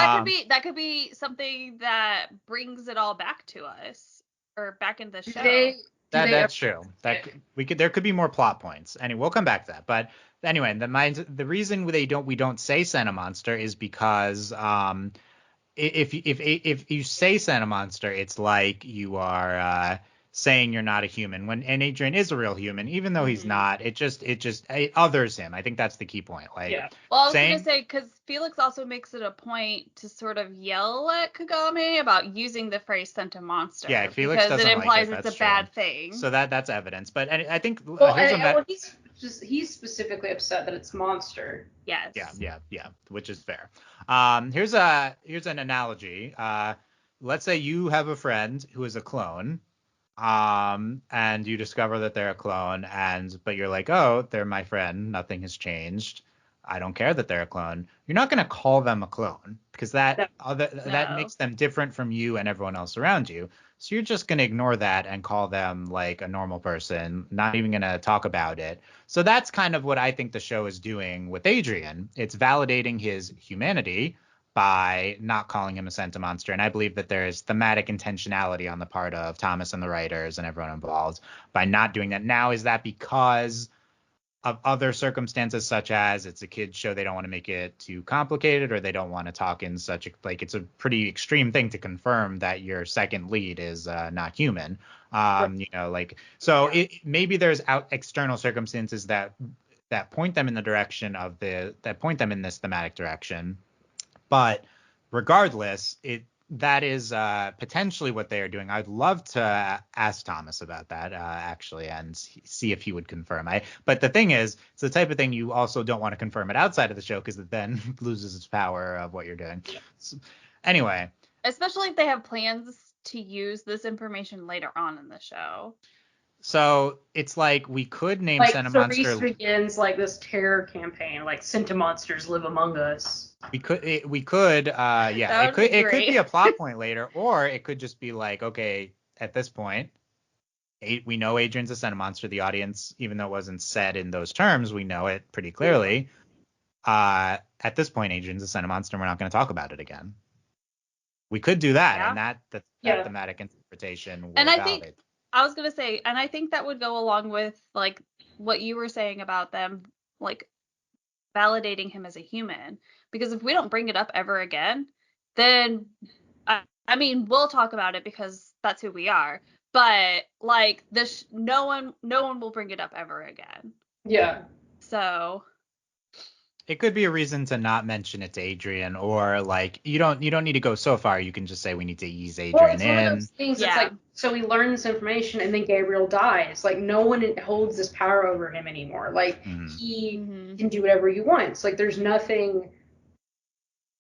that could be something that brings it all back to us or back in the show. That's true. There could be more plot points. Anyway, we'll come back to that. But anyway, the reason we don't say Sentimonster is because if you say Sentimonster, it's like you are saying you're not a human. And Adrien is a real human, even though he's not. It others him. I think that's the key point. Like, yeah. Well, I was gonna say because Felix also makes it a point to sort of yell at Kagami about using the phrase Sentimonster. Yeah, Felix doesn't like it. Because it implies it's that's a true. bad thing. So that's evidence. But I think he's specifically upset that it's monster. Yes. Yeah, which is fair. Here's an analogy. Let's say you have a friend who is a clone. And you discover that they're a clone, but you're like, oh, they're my friend, nothing has changed, I don't care that they're a clone. You're not going to call them a clone because that makes them different from you and everyone else around you. So you're just going to ignore that and call them like a normal person, not even going to talk about it. So that's kind of what I think the show is doing with Adrien. It's validating his humanity by not calling him a Sentimonster. And I believe that there is thematic intentionality on the part of Thomas and the writers and everyone involved by not doing that. Now, is that because of other circumstances, such as it's a kid's show, they don't want to make it too complicated, or they don't want to talk in such it's a pretty extreme thing to confirm that your second lead is not human. Maybe there's external circumstances that point them in the direction of that point them in this thematic direction. But regardless, that is potentially what they are doing. I'd love to ask Thomas about that, actually, and see if he would confirm. But the thing is, it's the type of thing you also don't want to confirm it outside of the show because it then loses its power of what you're doing. Yeah. So, anyway. Especially if they have plans to use this information later on in the show. So it's like we could name Sentimonster. So Reese begins like this terror campaign, like Sentimonsters live among us. It could be a plot point later, or it could just be like, okay, at this point, we know Adrien's a Sentimonster. The audience, even though it wasn't said in those terms, we know it pretty clearly. At this point, Adrien's a Sentimonster, and we're not going to talk about it again. We could do that, and that thematic interpretation would validate. I was going to say, and I think that would go along with, like, what you were saying about them, like, validating him as a human. Because if we don't bring it up ever again, then, I mean, we'll talk about it because that's who we are. But, like, no one will bring it up ever again. Yeah. So... It could be a reason to not mention it to Adrien, or like you don't need to go so far. You can just say we need to ease Adrien in. One of those things. It's like, so we learn this information and then Gabriel dies. Like no one holds this power over him anymore. Like he can do whatever he wants. Like there's nothing.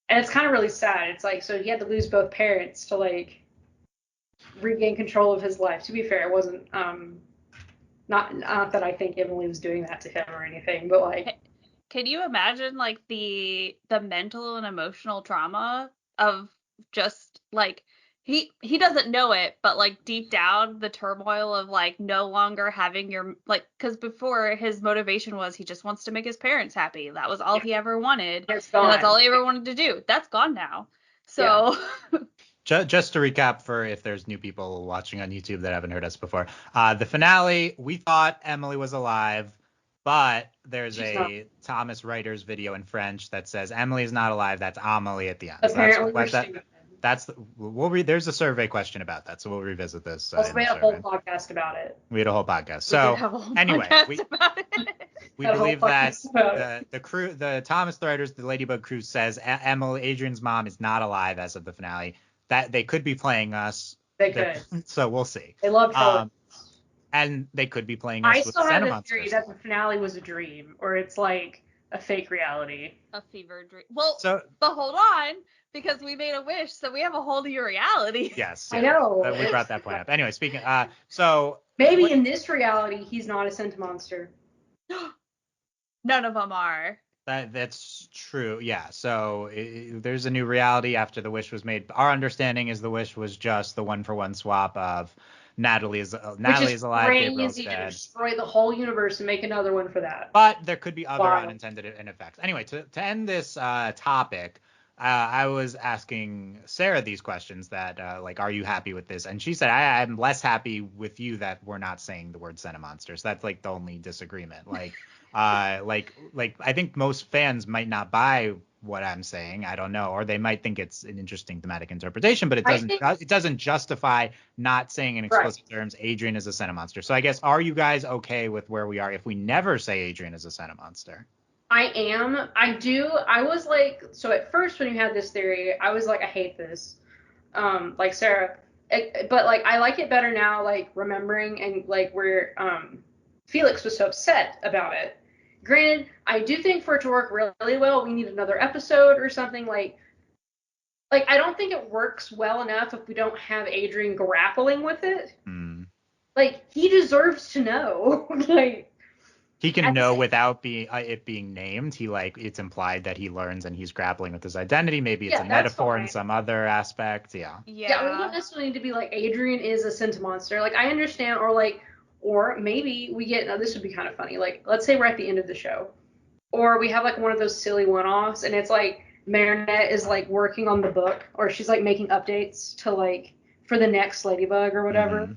And it's kind of really sad. It's like, so he had to lose both parents to like regain control of his life. To be fair, it wasn't not that I think Emily was doing that to him or anything, but like. Can you imagine like the mental and emotional trauma of just like he doesn't know it, but like deep down, the turmoil of like no longer having your like, because before his motivation was he just wants to make his parents happy. That was all he ever wanted, and that's all he ever wanted to do. That's gone now. So just to recap for if there's new people watching on YouTube that haven't heard us before, the finale, we thought Emily was alive, but there's Thomas Writer's video in French that says Emily is not alive. That's Amelie at the end. Apparently, there's a survey question about that, so we'll revisit this. We had a whole podcast about it. We had a whole podcast. So anyway, we believe that the crew, the Thomas Writers, the Ladybug crew says Emily, Adrien's mom, is not alive as of the finale. That they could be playing us. They could. So we'll see. They love telling. And they could be playing us with Sentimonsters. I still have the theory that the finale was a dream, or it's like a fake reality. A fever dream. Well, but hold on, because we made a wish, so we have a whole new reality. Yes. I know. We brought that point up. Anyway, speaking, so. Maybe in this reality, he's not a Sentimonster. None of them are. That's true. Yeah. So there's a new reality after the wish was made. Our understanding is the wish was just the 1-for-1 swap of Natalie is alive, Gabriel's dead. Destroy the whole universe and make another one for that. But there could be other unintended effects. Anyway, to end this topic, I was asking Sarah these questions that like, are you happy with this? And she said, I'm less happy with you that we're not saying the word Sentimonsters. That's like the only disagreement. Like, like I think most fans might not buy what I'm saying. I don't know, or they might think it's an interesting thematic interpretation, but it doesn't justify not saying in explicit terms Adrien is a Sentimonster. So I guess, are you guys okay with where we are if we never say Adrien is a Sentimonster? I am. I do. I was like, so at first when you had this theory, I was like, I hate this. Like Sarah, but like I like it better now, like remembering and like where Felix was so upset about it. Granted, I do think for it to work really well, we need another episode or something like I don't think it works well enough if we don't have Adrien grappling with it. Like, he deserves to know. Like, he can know without it being named. It's implied that he learns and he's grappling with his identity. Maybe it's a metaphor in some other aspect. Yeah, we don't necessarily need to be like Adrien is a Sentimonster. Like, I understand, or maybe we get, now this would be kind of funny, like, let's say we're at the end of the show, or we have, like, one of those silly one-offs, and it's, like, Marinette is, like, working on the book, or she's, like, making updates to, like, for the next Ladybug or whatever,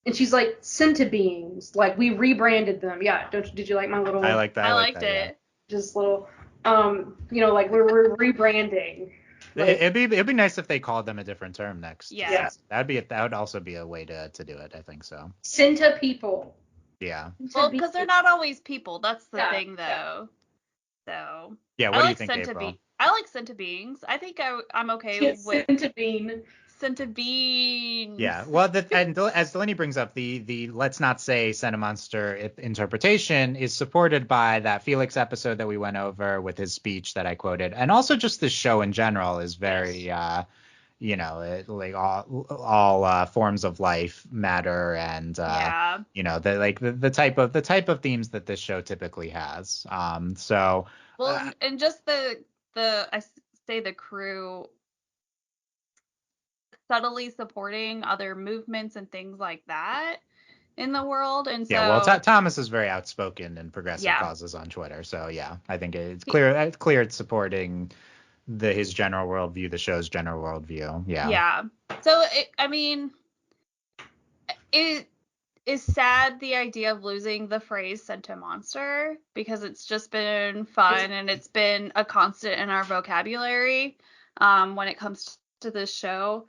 and she's, like, Sentibeings, like, we rebranded them. Yeah, did you like my little... I like that. I liked it. Yeah. Just little, like, we're rebranding. Like, it'd be nice if they called them a different term next. Yeah. That would also be a way to do it. I think so. Senta people. Yeah. Well, because they're not always people. That's the thing, though. So. Yeah. What do you think, April? I like Sentibeings. I think I'm okay with Sentibean. Sentibean. Yeah. Well, and as Delaney brings up, the let's not say Sentimonster interpretation is supported by that Felix episode that we went over with his speech that I quoted, and also just the show in general is very, like all forms of life matter, and the type of themes that this show typically has. So. Well, and just I say the crew subtly supporting other movements and things like that in the world, and so Thomas is very outspoken in progressive causes on Twitter, so I think it's clear it's supporting his general worldview, the show's general worldview. So it is sad, the idea of losing the phrase Sentimonster, because it's just been fun and it's been a constant in our vocabulary when it comes to this show.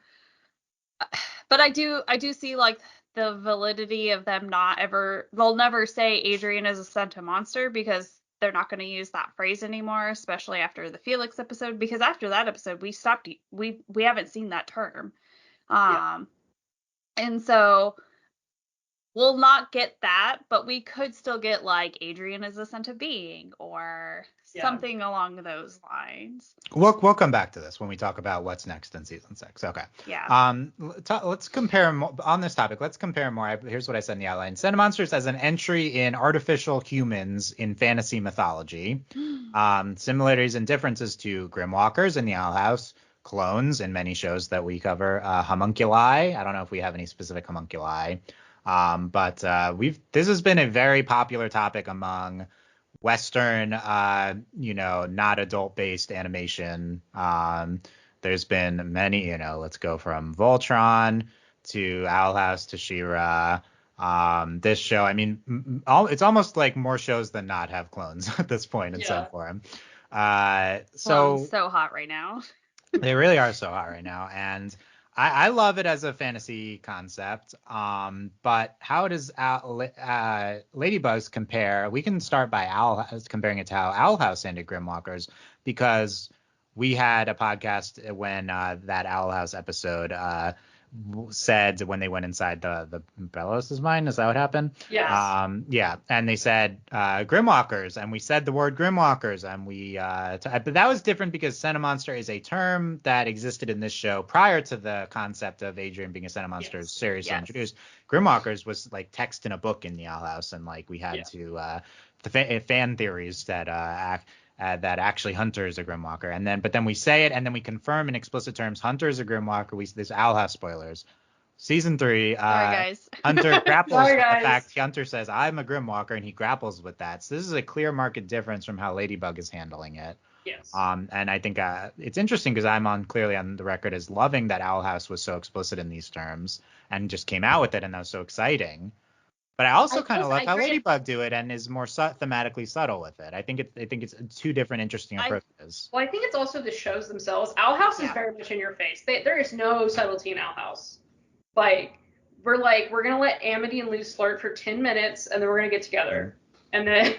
But I do see like the validity of them they'll never say Adrien is a Sentimonster, because they're not going to use that phrase anymore, especially after the Felix episode, because after that episode we haven't seen that term. And so we'll not get that, but we could still get like Adrien is a Sentibeing or something along those lines. We'll come back to this when we talk about what's next in season 6. Okay. Yeah. Let's compare on this topic. Let's compare more. Here's what I said in the outline. Sentimonsters as an entry in artificial humans in fantasy mythology. Similarities and differences to Grimwalkers in the Owl House, clones in many shows that we cover. Homunculi. I don't know if we have any specific homunculi, but this has been a very popular topic among Western, not adult-based animation. There's been many, let's go from Voltron to Owl House to She-Ra. This show, I mean, it's almost like more shows than not have clones at this point in some form. So hot right now. They really are so hot right now, and I love it as a fantasy concept. But how does Ladybugs compare? We can start by comparing it to how Owl House ended Grimwalkers, because we had a podcast when that Owl House episode said when they went inside the Bellows' mind. Is that what happened? Yes. Yeah. And they said Grimwalkers, and we said the word Grimwalkers, and but that was different because Sentimonster is a term that existed in this show prior to the concept of Adrien being a Sentimonster seriously introduced. Grimwalkers was like text in a book in the Owl House, and like we had to the fan theories that actually Hunter is a Grimwalker, but then we say it, and then we confirm in explicit terms Hunter is a Grimwalker. There's Owl House spoilers. Season 3, Sorry, guys. Hunter grapples with the fact Hunter says I'm a Grimwalker, and he grapples with that. So this is a clear marked difference from how Ladybug is handling it. Yes. And I think it's interesting because I'm clearly on the record as loving that Owl House was so explicit in these terms and just came out with it, and that was so exciting. But I also kind of love how Ladybug do it and is more thematically subtle with it. I think it's two different interesting approaches. Well, I think it's also the shows themselves. Owl House is very much in your face. There is no subtlety in Owl House. We're gonna let Amity and Luz flirt for 10 minutes, and then we're gonna get together. And then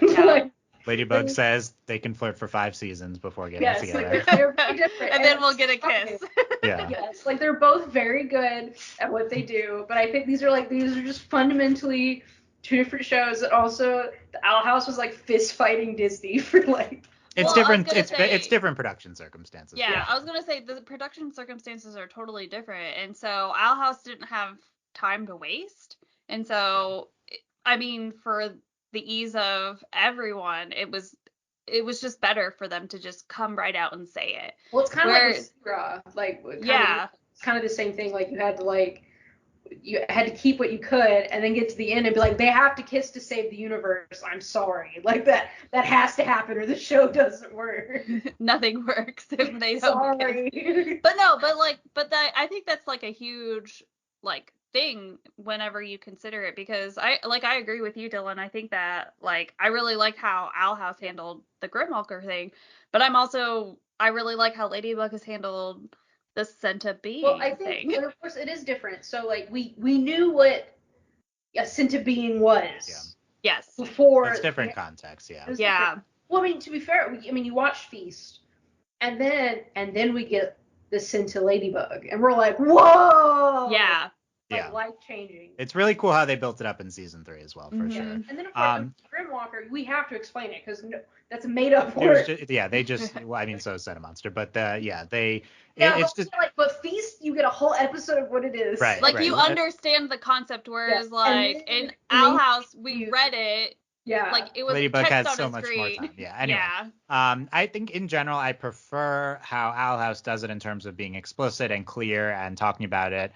Ladybug says they can flirt for 5 seasons before getting together. They're very different. And then we'll get a kiss. Yeah. Yes, they're both very good at what they do, but I think these are just fundamentally two different shows. That also, the Owl House was like fist fighting Disney for It's different. It's different production circumstances. Yeah, I was gonna say the production circumstances are totally different, and so Owl House didn't have time to waste, and so I mean, for the ease of everyone, it was just better for them to just come right out and say it. Well, it's kind of like with She-Ra, it's kind of the same thing. You had to keep what you could, and then get to the end and be like, they have to kiss to save the universe. I'm sorry, that has to happen, or the show doesn't work. Nothing works if they don't kiss. But I think that's like a huge thing whenever you consider it, because I agree with you, Dylan. I think that I really like how Owl House handled the Grimwalker thing, but I really like how Ladybug has handled the Sentibeing. Well, I think, but of course it is different. So we knew what a Sentibeing was. Yeah. Yes. Before. It's different context. Yeah. Yeah. Different. Well, I mean, to be fair, you watch Feast, and then we get the Ladybug, and we're like, whoa. Yeah. Life changing. It's really cool how they built it up in season 3 as well, for sure. And then of course, Grimwalker, we have to explain it because that's a made up word. So is Sentimonster, but it's just but Feast, you get a whole episode of what it is. Right. You understand the concept, whereas in Owl House we read it. Yeah. It was Ladybug text had on so a much screen. more time. Yeah. Anyway. Yeah. I think in general I prefer how Owl House does it in terms of being explicit and clear and talking about it.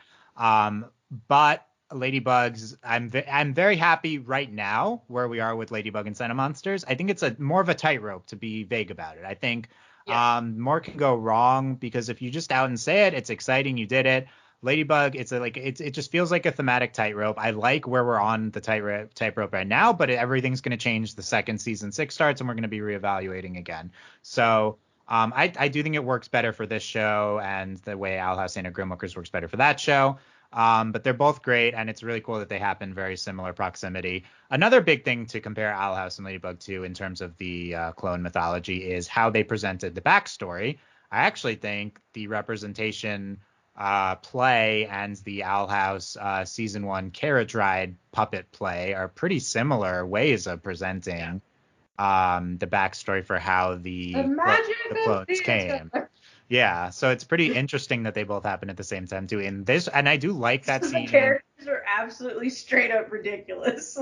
But Ladybugs, I'm very happy right now where we are with Ladybug and Sentimonsters. I think it's more of a tightrope to be vague about it. I think more can go wrong, because if you just out and say it, it's exciting, you did it. Ladybug, it just feels like a thematic tightrope. I like where we're on the tightrope right now, but everything's going to change the second season 6 starts, and we're going to be reevaluating again. So I do think it works better for this show, and the way Owl House and Grimwalkers works better for that show. But they're both great, and it's really cool that they happen very similar proximity. Another big thing to compare Owl House and Ladybug to in terms of the clone mythology is how they presented the backstory. I actually think the representation play and the Owl House season 1 carriage ride puppet play are pretty similar ways of presenting the backstory for how the clones came. Yeah, so it's pretty interesting that they both happen at the same time too. In this, and I do like that scene. The characters are absolutely straight up ridiculous.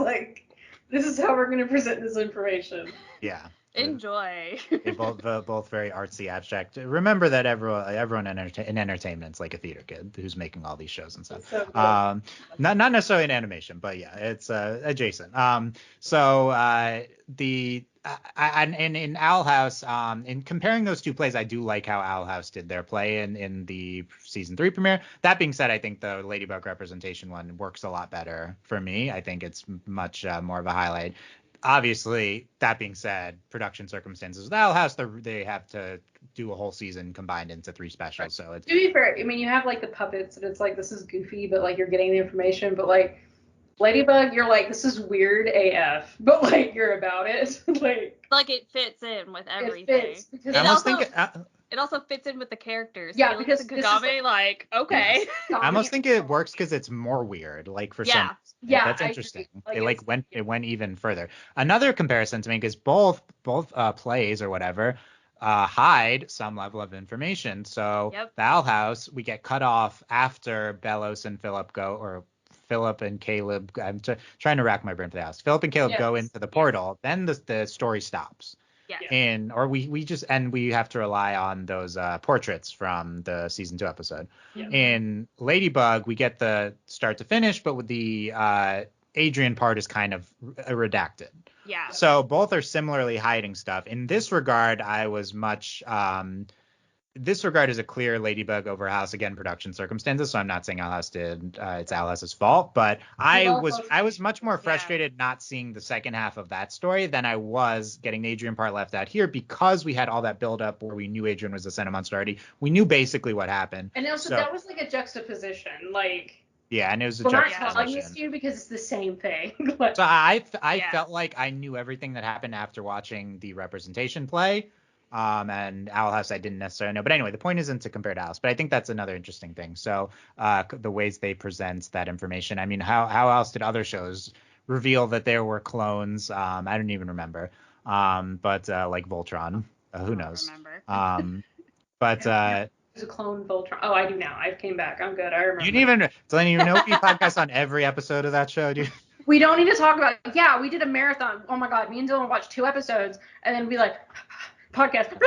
This is how we're going to present this information. Yeah. Enjoy. both very artsy, abstract. Remember that everyone in entertainment's like a theater kid who's making all these shows and stuff. So Not necessarily in animation, but yeah, it's adjacent. In Owl House, in comparing those two plays, I do like how Owl House did their play in the season 3 premiere. That being said, I think the Ladybug representation one works a lot better for me. I think it's much more of a highlight. Obviously, that being said, production circumstances with Owl House, they have to do a whole season combined into 3 specials. So it's, to be fair, I mean, you have like the puppets, and it's like this is goofy, but like you're getting the information. But like Ladybug, you're like this is weird AF, but like you're about it. like it fits in with everything. It fits because it also fits in with the characters. Yeah, Felix because and Kagami, like okay. I almost think it works because it's more weird. Like for some, that's interesting. It went even further. Another comparison to make is both plays or whatever hide some level of information. So the Owl House, we get cut off after Bellows and Philip and Caleb. I'm trying to rack my brain for the house. Philip and Caleb go into the portal. Then the story stops. Yeah. We have to rely on those portraits from the season 2 episode. Yeah. In Ladybug, we get the start to finish, but with the Adrien part is kind of redacted. Yeah. So both are similarly hiding stuff. In this regard, I was much this regard is a clear Ladybug over House, again, production circumstances. So I'm not saying Owl House did it's Owl House's fault, but I was much more frustrated not seeing the second half of that story than I was getting the Adrien part left out here, because we had all that build up where we knew Adrien was a Sentimonster already. We knew basically what happened. And also that was like a juxtaposition, like. Yeah, and it was a juxtaposition. I'm not telling this to you because it's the same thing. So I felt like I knew everything that happened after watching the representation play. And Owl House I didn't necessarily know. But anyway, the point isn't to compare to Owl House, but I think that's another interesting thing. So the ways they present that information. I mean, how else did other shows reveal that there were clones? I don't even remember. But like Voltron, who knows? There's a clone Voltron. Oh, I do now. I came back. I'm good. I remember. You didn't even, Delaney, you know we podcast on every episode of that show, dude. We don't need to talk about it. Yeah, we did a marathon. Oh my God, me and Dylan watched 2 episodes, and then we like podcast.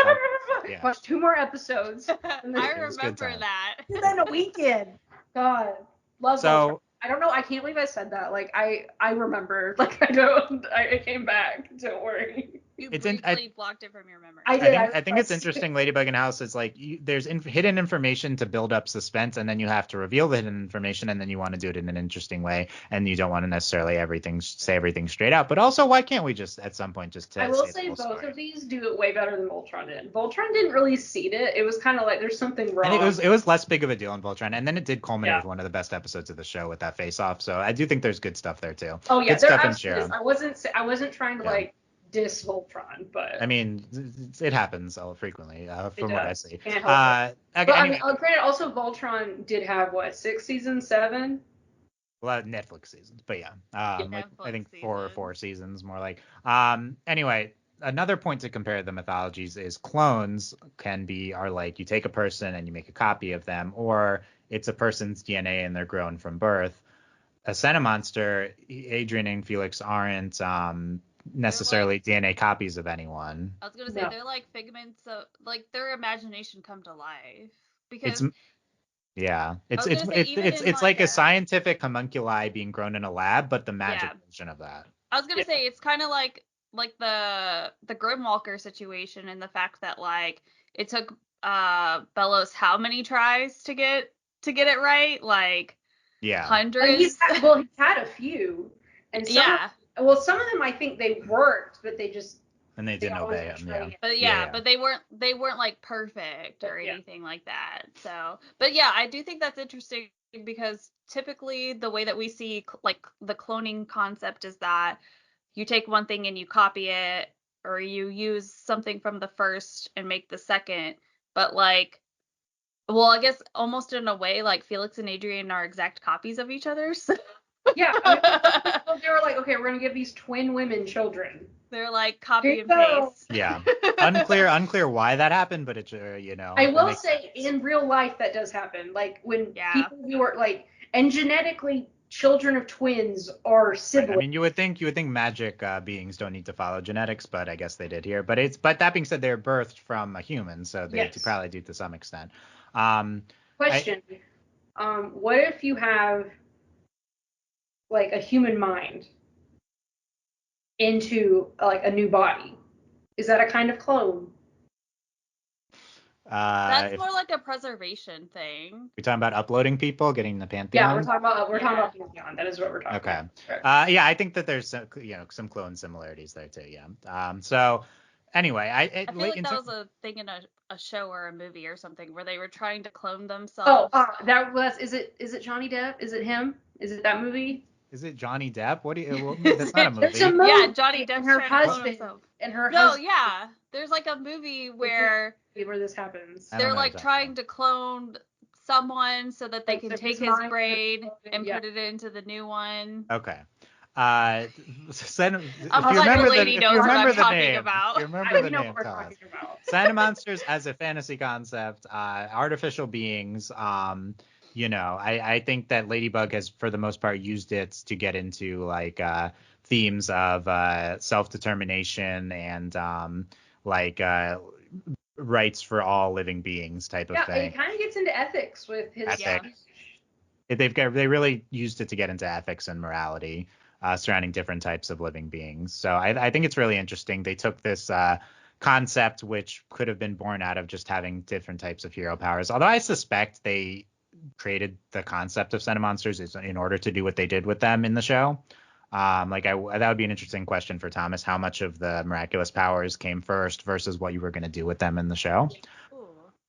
Watched 2 more episodes. I remember that. Did that in a weekend. God, love Voltron. I don't know. I can't believe I said that. Like I remember. Like I came back. Don't worry. You briefly blocked it from your memory. I did. I think it's interesting. Ladybug and House is like there's hidden information to build up suspense, and then you have to reveal the hidden information, and then you want to do it in an interesting way, and you don't want to necessarily say everything straight out. But also, why can't we just at some point just? I will say both of these do it way better than Voltron did. Voltron didn't really seed it. It was kind of like there's something wrong. And it was less big of a deal in Voltron, and then it did culminate with one of the best episodes of the show with that face off. So I do think there's good stuff there too. Oh yeah, good stuff in Sharon. I wasn't trying to like diss Voltron, but I mean it happens frequently from what I see. Granted, also Voltron did have 6 seasons, 7. Well, Netflix seasons, but I think 4 or 4 seasons more like. Anyway, another point to compare the mythologies is clones are like you take a person and you make a copy of them, or it's a person's DNA and they're grown from birth. A Sentimonster, Adrien and Felix aren't necessarily DNA copies of anyone. I was gonna say they're like figments of like their imagination come to life because it's like a scientific homunculi being grown in a lab, but the magic version of that. I was gonna say it's kind of like the Grimwalker situation, and the fact that like it took Bellows how many tries to get it right, like hundreds. He's had a few, and some of them I think they worked, but they just and they didn't obey him. But they weren't like perfect or anything like that. So, but I do think that's interesting because typically the way that we see like the cloning concept is that you take one thing and you copy it, or you use something from the first and make the second. But like, well, I guess almost in a way, like Felix and Adrien are exact copies of each other. So. Yeah, they were like, okay, we're gonna give these twin women children. They're like copy and paste. Yeah, unclear why that happened, but it's I will say in real life that does happen. Like when people who are like, and genetically children of twins are siblings. I mean, you would think magic beings don't need to follow genetics, but I guess they did here. But that being said, they're birthed from a human, so they probably do to some extent. Question: what if you have like a human mind into like a new body? Is that a kind of clone? That's more like a preservation thing. We're talking about uploading people, getting the Pantheon. Yeah, we're talking about Pantheon. That is what we're talking about. Okay. Yeah, I think that there's some clone similarities there too. Yeah. So anyway, I feel like that was a thing in a show or a movie or something where they were trying to clone themselves. Oh, that was. Is it Johnny Depp? Is it him? Is it that movie? Is it Johnny Depp? What do you? That's not a movie. It's a movie. Yeah, Johnny Depp. Her husband. And her husband. No, yeah. There's like a movie where this happens. They're like trying to clone someone so that they can take his brain and put it into the new one. Okay. If you remember the name, Sentimonsters as a fantasy concept, artificial beings. I think that Ladybug has, for the most part, used it to get into like themes of self-determination and rights for all living beings type of thing. Yeah, it kind of gets into ethics with his. Ethics. They really used it to get into ethics and morality surrounding different types of living beings. So I think it's really interesting. They took this concept, which could have been born out of just having different types of hero powers. Although I suspect they created the concept of Sentimonsters in order to do what they did with them in the show. That would be an interesting question for Thomas. How much of the miraculous powers came first versus what you were going to do with them in the show?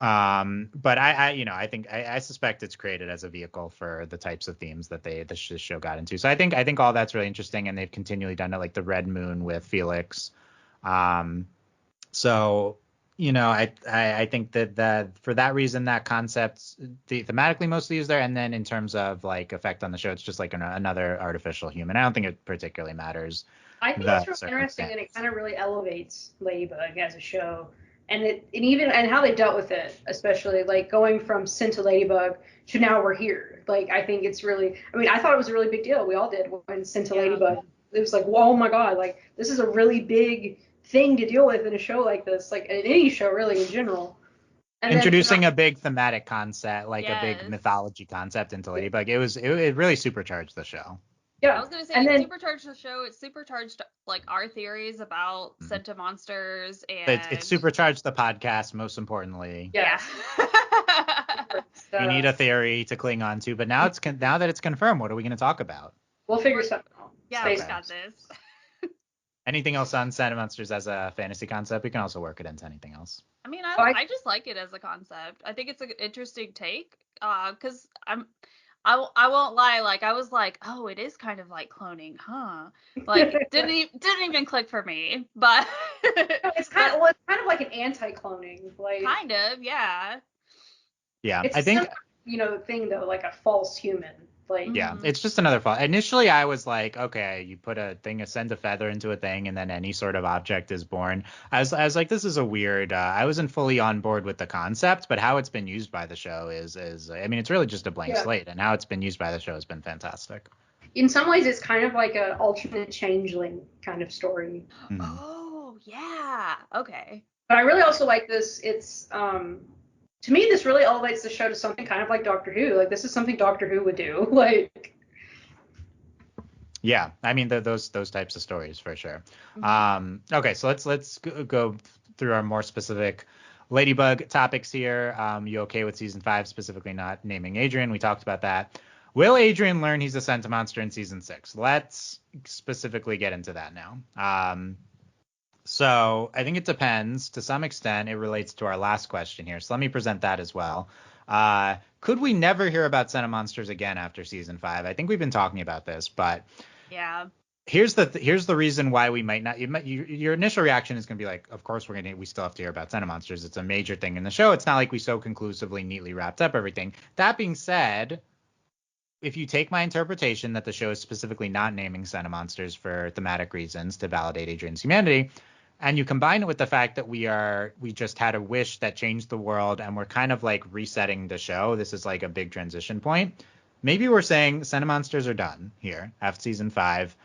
But I suspect it's created as a vehicle for the types of themes that this show got into. So I think all that's really interesting, and they've continually done it, like the Red Moon with Felix. I think that for that reason, that concept thematically mostly is there, and then in terms of like effect on the show, it's just like another artificial human. I don't think it particularly matters. I think it's really interesting, and it kind of really elevates Ladybug as a show, and how they dealt with it, especially like going from Sent to Ladybug to now we're here. Like I think it's really. I mean, I thought it was a really big deal. We all did when Sent to Ladybug. It was like, oh my god, like this is a really big thing to deal with in a show like this, like in any show really in general. And introducing a big thematic concept, like a big mythology concept into Ladybug, it really supercharged the show. Yeah, I was gonna say it supercharged the show. It supercharged like our theories about Sentimonsters, and it supercharged the podcast. Most importantly, yeah. We need a theory to cling on to, but now that it's confirmed, what are we going to talk about? We'll figure something out. Yeah, we got this. Anything else on Sentimonsters as a fantasy concept? We can also work it into anything else. I mean, I just like it as a concept. I think it's an interesting take. Because I won't lie. Like I was like, oh, it is kind of like cloning, huh? Like didn't even click for me. But it's kind of like an anti-cloning, like kind of, yeah. Yeah, I think thing though, like a false human. Like, yeah, it's just another fall. Initially, I was like, okay, you put send a feather into a thing, and then any sort of object is born. I was like, this is a weird. I wasn't fully on board with the concept, but how it's been used by the show is I mean, it's really just a blank slate, and how it's been used by the show has been fantastic. In some ways, it's kind of like an alternate changeling kind of story. Mm-hmm. Oh yeah, okay. But I really also like this. It's to me, this really elevates the show to something kind of like Doctor Who. Like, this is something Doctor Who would do. Like, yeah, I mean, those types of stories for sure. Okay, so let's go through our more specific Ladybug topics here. You okay with season 5 specifically not naming Adrien? We talked about that. Will Adrien learn he's a Sentimonster in season 6? Let's specifically get into that now. So I think it depends. To some extent, it relates to our last question here. So let me present that as well. Could we never hear about Sentimonsters again after season 5? I think we've been talking about this, but yeah. Here's the reason why we might not. Your initial reaction is going to be like, of course we still have to hear about Sentimonsters. It's a major thing in the show. It's not like we so conclusively, neatly wrapped up everything. That being said, if you take my interpretation that the show is specifically not naming Sentimonsters for thematic reasons to validate Adrien's humanity, and you combine it with the fact that we just had a wish that changed the world, and we're kind of like resetting the show. This is like a big transition point. maybe we're saying Sentimonsters are done here after season 5.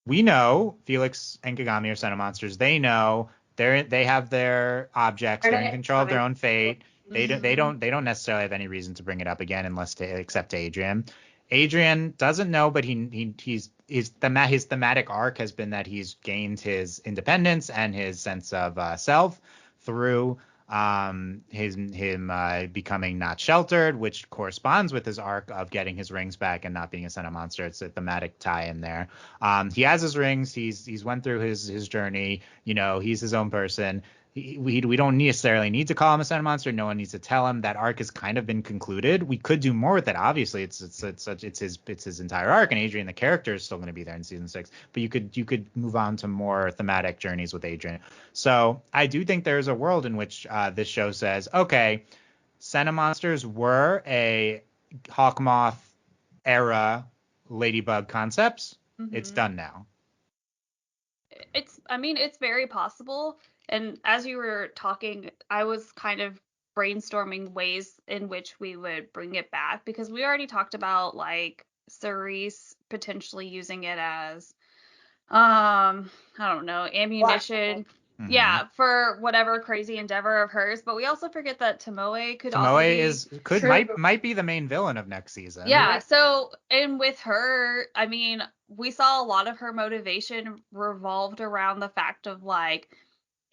We know Felix and Kagami are Sentimonsters. They know they have their objects. They're in control of their own fate. They don't necessarily have any reason to bring it up again except to Adrien. Adrien doesn't know, but his thematic arc has been that he's gained his independence and his sense of self through him becoming not sheltered, which corresponds with his arc of getting his rings back and not being a Sentimonster. It's a thematic tie in there. He has his rings. He's went through his journey. He's his own person. We don't necessarily need to call him a Sentimonster. No one needs to tell him that arc has kind of been concluded. We could do more with it. Obviously, it's his entire arc, and Adrien the character is still going to be there in season 6. But you could move on to more thematic journeys with Adrien. So I do think there's a world in which this show says, okay, Sentimonsters were a Hawkmoth era Ladybug concepts. It's done now. It's very possible. And as you were talking, I was kind of brainstorming ways in which we would bring it back, because we already talked about like Cerise potentially using it as I don't know, ammunition. Mm-hmm. Yeah, for whatever crazy endeavor of hers. But we also forget that Tomoe might be the main villain of next season. Yeah, so and with her, we saw a lot of her motivation revolved around the fact of like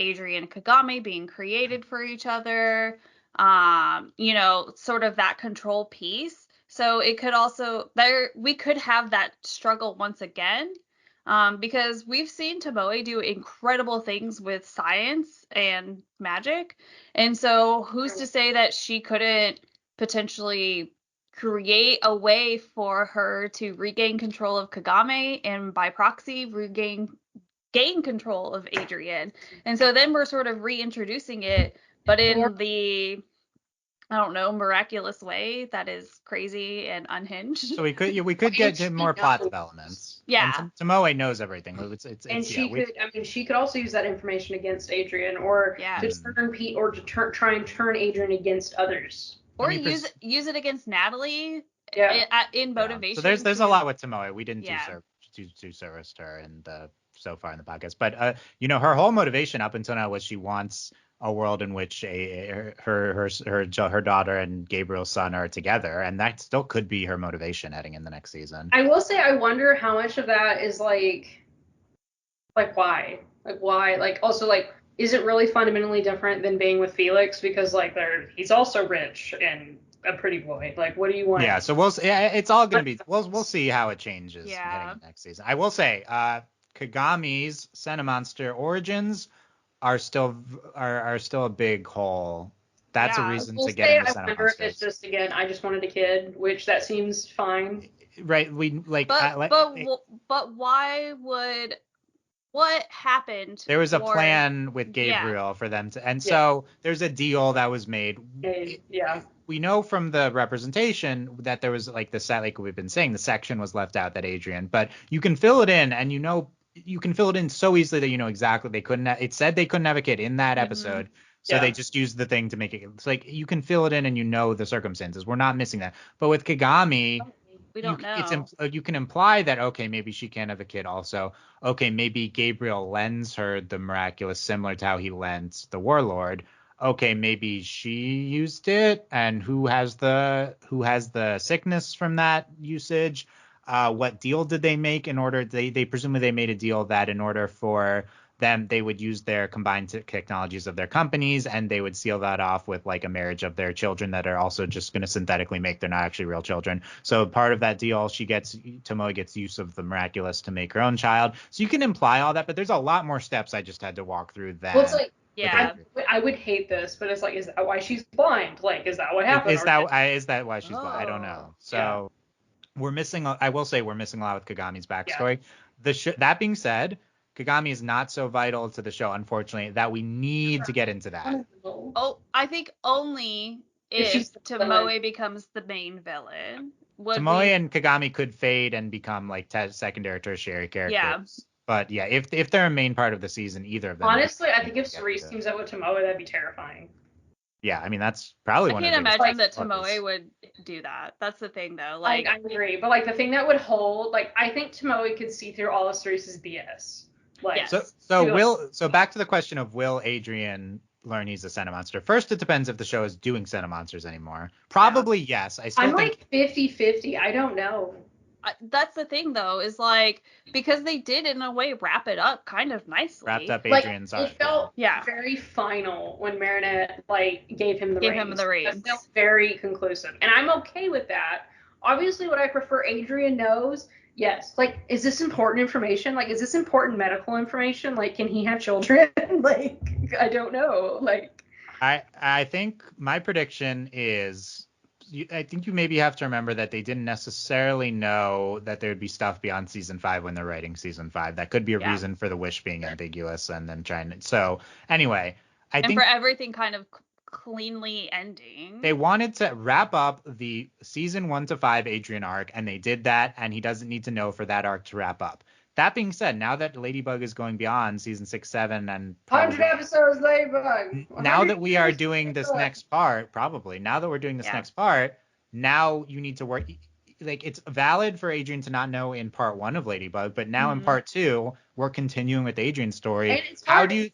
Adrien and Kagami being created for each other, sort of that control piece. So it could also we could have that struggle once again, because we've seen Tomoe do incredible things with science and magic, and so who's to say that she couldn't potentially create a way for her to regain control of Kagami and by proxy gain control of Adrien. And so then we're sort of reintroducing it, but in the, I don't know, miraculous way that is crazy and unhinged. So we could get more plot developments. Yeah. And Tomoe knows everything. She could also use that information against Adrien, or to try and turn Adrien agaest others. Or use it against Natalie. In motivation. So there's a lot with Tomoe. We didn't do service to her so far in the podcast, but her whole motivation up until now was she wants a world in which her daughter and Gabriel's son are together, and that still could be her motivation heading in the next season. I will say, I wonder how much of that is like why, also is it really fundamentally different than being with Felix, because he's also rich and a pretty boy. What do you want? Yeah, so it's all gonna be we'll see how it changes heading into next season. I will say Kagami's Sentimonster origins are still a big hole. That's a reason to get into Sentimonsters. I wonder if it's just, again, I just wanted a kid, which that seems fine. Right. But why would, what happened? There was a plan with Gabriel for them to, and so there's a deal that was made. We know from the representation that there was we've been saying, the section was left out that Adrien, but you can fill it in, and you can fill it in so easily that you know exactly it said they couldn't have a kid in that episode. So they just used the thing to make it. It's like you can fill it in and you know the circumstances. We're not missing that. But with Kagami, we don't know. You can imply that, okay, maybe she can't have a kid also. Okay, maybe Gabriel lends her the miraculous, similar to how he lent the Warlord. Okay, maybe she used it, and who has the sickness from that usage? What deal did they make in order? They presumably they made a deal that in order for them, they would use their combined technologies of their companies, and they would seal that off with a marriage of their children that are also just going to synthetically make they're not actually real children. So part of that deal, Tomoe gets use of the miraculous to make her own child. So you can imply all that, but there's a lot more steps I just had to walk through that. Well, it's I would hate this, but it's is that why she's blind? Is that what happened? Is that why she's blind? I don't know. So we're missing. I will say we're missing a lot with Kagami's backstory. Yeah. That being said, Kagami is not so vital to the show, unfortunately, that we need to get into that. Oh, I think only if Tomoe becomes the main villain. Tomoe and Kagami could fade and become secondary, tertiary characters. Yeah. But yeah, if they're a main part of the season, either of them. Honestly, I think if Cerise teams up with Tomoe, that'd be terrifying. Yeah, I mean that's probably I one can't of the biggest imagine that pluses. Tomoe would do that. That's the thing, though. Like, I agree, but like the thing that would hold, like I think Tomoe could see through all of Cerise's BS. Like, Yes. So back to the question of will Adrien learn he's a Sentimonster? First, it depends if the show is doing Sentimonsters anymore. Probably yes. I still I'm think like 50-50. I don't know. That's the thing, though, is like because they did in a way wrap it up kind of nicely. wrapped up Like, Adrien's it arc. felt Yeah. very final when Marinette like gave him the reins. It felt very conclusive, and I'm okay with that. Obviously, would I prefer Adrien knows? Yes. Like, is this important information? Like, is this important medical information? Like, can he have children? Like, I don't know. Like, I think my prediction is I think you maybe have to remember that they didn't necessarily know that there would be stuff beyond season 5 when they're writing season 5. That could be a reason for the wish being ambiguous and then trying to. So anyway, I think for everything kind of cleanly ending. They wanted to wrap up the season 1 to 5 Adrien arc, and they did that, and he doesn't need to know for that arc to wrap up. That being said, now that Ladybug is going beyond season 6, 7, and 100 episodes Ladybug. Now that we are doing this next part, next part, now you need to work. Like, it's valid for Adrien to not know in part 1 of Ladybug, but now in part 2, we're continuing with Adrien's story. How do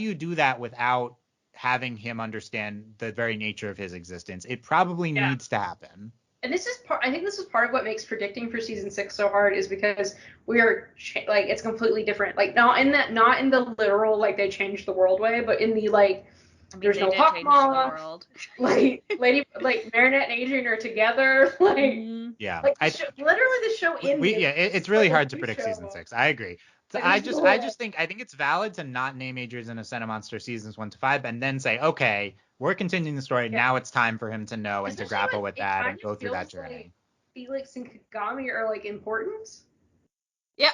you do that without having him understand the very nature of his existence? It probably needs to happen. And I think this is part of what makes predicting for season 6 so hard, is because we are like, it's completely different. Like, not in the literal like they changed the world way, but in the like, there's no Hawkmaw. Like Marinette and Adrien are together. Like, like literally the show ended. It's really hard to predict season 6. I agree. So I think it's valid to not name Adrien in a Sentimonster seasons 1 to 5 and then say, okay, we're continuing the story. Now it's time for him to know and to grapple with that and go through that journey. Like Felix and Kagami are like important. Yeah,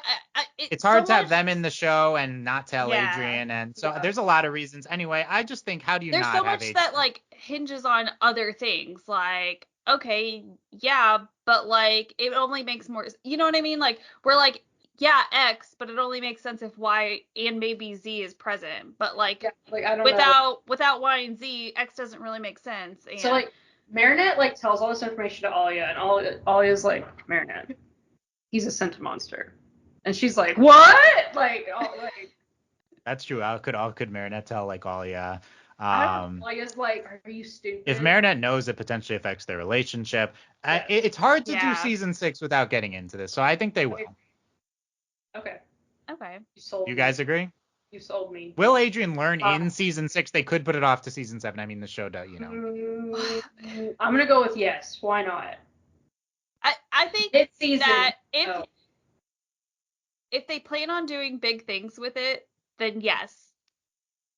it's hard to have them in the show and not tell Adrien, and so there's a lot of reasons. Anyway, I just think, how do you not have Adrien? There's so much that like hinges on other things, like, okay, yeah, but like it only makes more, you know what I mean? Like, we're like, yeah, X, but it only makes sense if Y and maybe Z is present. But like, I don't know. Without Y and Z, X doesn't really make sense. And so like, Marinette like tells all this information to Alia, and Alia's like, Marinette, he's a Sentimonster, and she's like, what? Like, that's true. How could Marinette tell like Alia? Alia's like, are you stupid? If Marinette knows, it potentially affects their relationship. It's hard to do season 6 without getting into this, so I think they will. Okay. You guys agree? You sold me. Will Adrien learn in season 6? They could put it off to season 7. I mean, the show does, you know. I'm gonna go with yes. Why not? I think that if they plan on doing big things with it, then yes,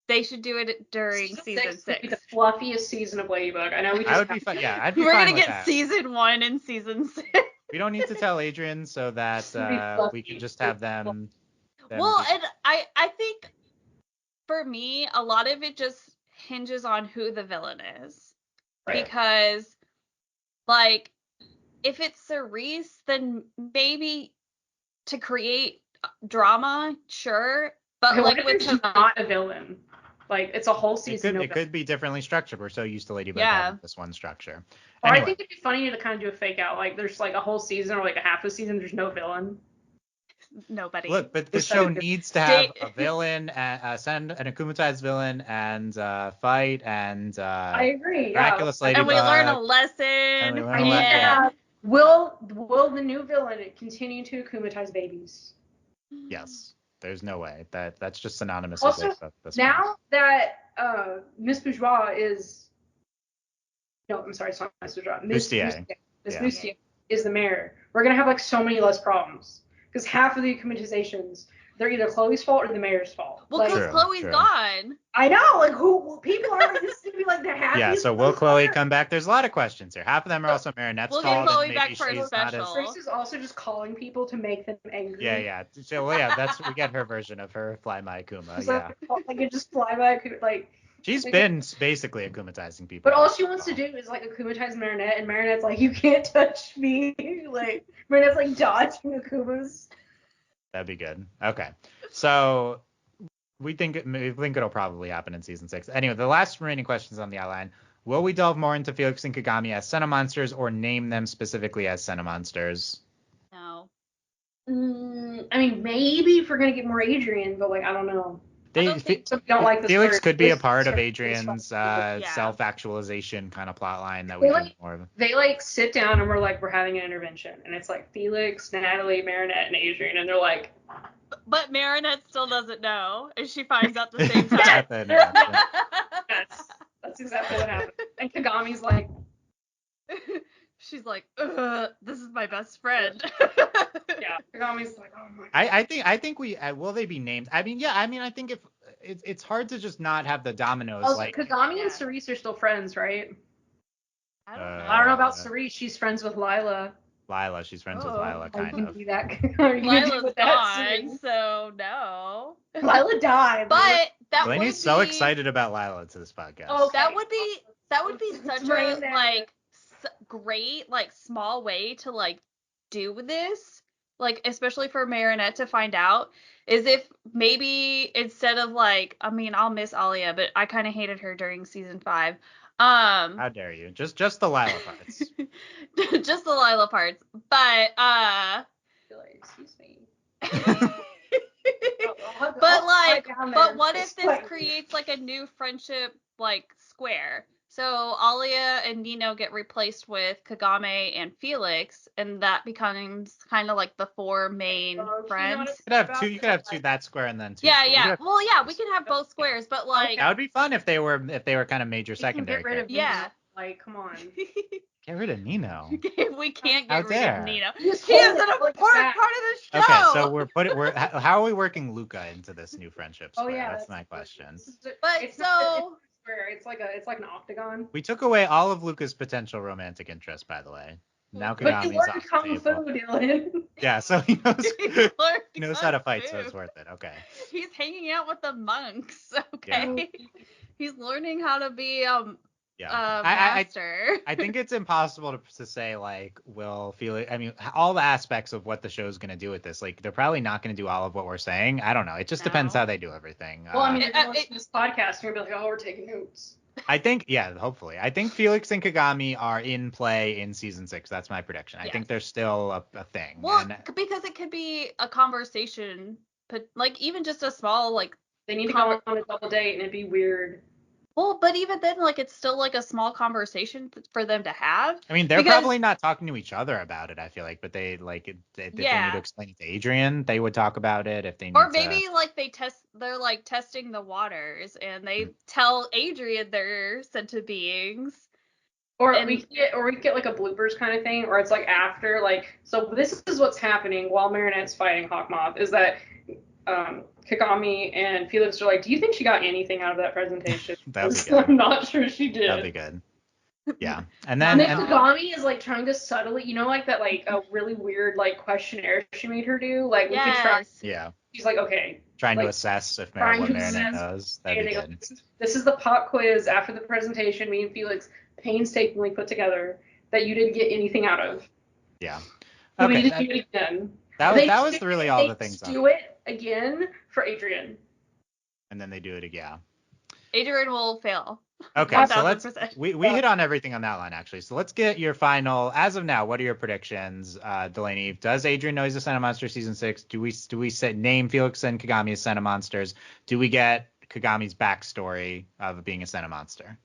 they should do it during season 6. Be the fluffiest season of Ladybug. I know we just. I would be fun. Yeah, I'd be We're fine gonna with get that. season 1 and season 6. We don't need to tell Adrien so that we can just have them. Well, and I think for me, a lot of it just hinges on who the villain is. Right. Because, like, if it's Cerise, then maybe to create drama, sure. But like, with him not a villain. Like, it's a whole season. It could be differently structured. We're so used to Ladybug having this one structure. Or anyway. I think it'd be funny to kind of do a fake out. Like, there's like a whole season or like a half a season, there's no villain. Nobody. Look, but the show needs to have a villain, send an akumatized villain, and fight, and I agree. Miraculous Ladybug. And we learn a lesson. Will the new villain continue to akumatize babies? Yes. There's no way. That's just synonymous also, with now that Miss Bourgeois is... No, I'm sorry, it's not Miss Bourgeois. Miss Bustier is the mayor. We're going to have like so many less problems. Because half of the accumatizations, they're either Chloe's fault or the mayor's fault. Well, because Chloe's gone. I know. Like, people are just going to be like, they're happy. Yeah, so will Chloe come back? There's a lot of questions here. Half of them are also Marinette's fault. We'll get Chloe back for a special. Grace is also just calling people to make them angry. Yeah. So, we get her version of her Fly My Akuma. Like, it just Fly My Akuma, like... She's been basically akumatizing people. But all she wants to do is, like, akumatize Marinette, and Marinette's like, you can't touch me. Like, Marinette's, like, dodging akumas. That'd be good. Okay. So, we think it'll probably happen in season 6. Anyway, the last remaining questions on the outline. Will we delve more into Felix and Kagami as Sentimonsters or name them specifically as Sentimonsters? No. I mean, maybe if we're gonna get more Adrien, but like I don't know. Don't like this Felix word. could be a This part of is Adrian's self-actualization kind of plot line that we do more of. They like sit down and we're having an intervention, and it's like Felix, Natalie, Marinette, and Adrien, and they're like. But Marinette still doesn't know, and she finds out the same time. Yes, that's exactly what happened. And Kagami's like. She's like, this is my best friend. Yeah, Kagami's like, oh my God. I think we will they be named? I mean, yeah. I mean, I think if it's hard to just not have the dominoes. Oh, like Kagami and Cerise are still friends, right? I don't know about Cerise. She's friends with Lila. She's friends with Lila, kind of. Lila's gone, so no. Lila died. But that Delaney's so excited about Lila to this podcast. Oh, that would be such a like great like small way to like do this, like especially for Marinette to find out, is if maybe instead of like, I mean, I'll miss Alia, but I kind of hated her during season 5. How dare you? Just the Lila parts. Just the Lila parts. But excuse me. but what if this creates like a new friendship like square? So Alia and Nino get replaced with Kagami and Felix, and that becomes kind of like the 4 main friends. You could have two that square and then 2. Yeah. Well, yeah, we can have both squares, but like that would be fun if they were kind of major secondary. Get rid of Nino. Like, come on. Get rid of Nino. We can't get rid of Nino. He is an important part of the show. Okay, so how are we working Luca into this new friendship square? Oh yeah, that's my question. It's like an octagon. We took away all of Luca's potential romantic interest, by the way. Now Kagami's off the table. Dylan. Yeah, so he knows how to fight, so it's worth it. Okay. He's hanging out with the monks. Okay. Yeah. He's learning how to be master. I think it's impossible to say like will Felix. I mean, all the aspects of what the show's gonna do with this. Like they're probably not gonna do all of what we're saying. I don't know. It just depends how they do everything. Well, I mean, if this podcast, you're gonna be like, oh, we're taking notes. I think, hopefully. I think Felix and Kagami are in play in season 6. That's my prediction. I think they're still a thing. Well, because it could be a conversation, but like even just a small like. They need to go on a double date, and it'd be weird. Well, but even then, like, it's still, like, a small conversation for them to have. I mean, they're probably not talking to each other about it, I feel like, but they, like, if they need to explain it to Adrien, they would talk about it if they need Or maybe, like, they're, like, testing the waters, and they tell Adrien they're sentient beings. Or we get, like, a bloopers kind of thing, or it's, like, after, like, so this is what's happening while Marinette's fighting Hawkmoth, is that, Kagami and Felix are like, do you think she got anything out of that presentation? That'd be good. I'm not sure she did. That'd be good. Yeah. And then Kagami is like trying to subtly, like that like a really weird like questionnaire she made her do. Like we could try. Yeah. She's like, okay. Trying to assess if Marinette knows. That'd be good. This is the pop quiz after the presentation me and Felix painstakingly put together that you didn't get anything out of. Yeah. Okay. We need to do it again. That was really all the things. Do it again for Adrien. And then they do it again. Adrien will fail. Okay, 1000%. So we hit on everything on that line actually. So let's get your final. As of now, what are your predictions, Delaney? Does Adrien know he's a Sentimonster season 6? Do we name Felix and Kagami as Sentimonsters? Do we get Kagami's backstory of being a Sentimonster?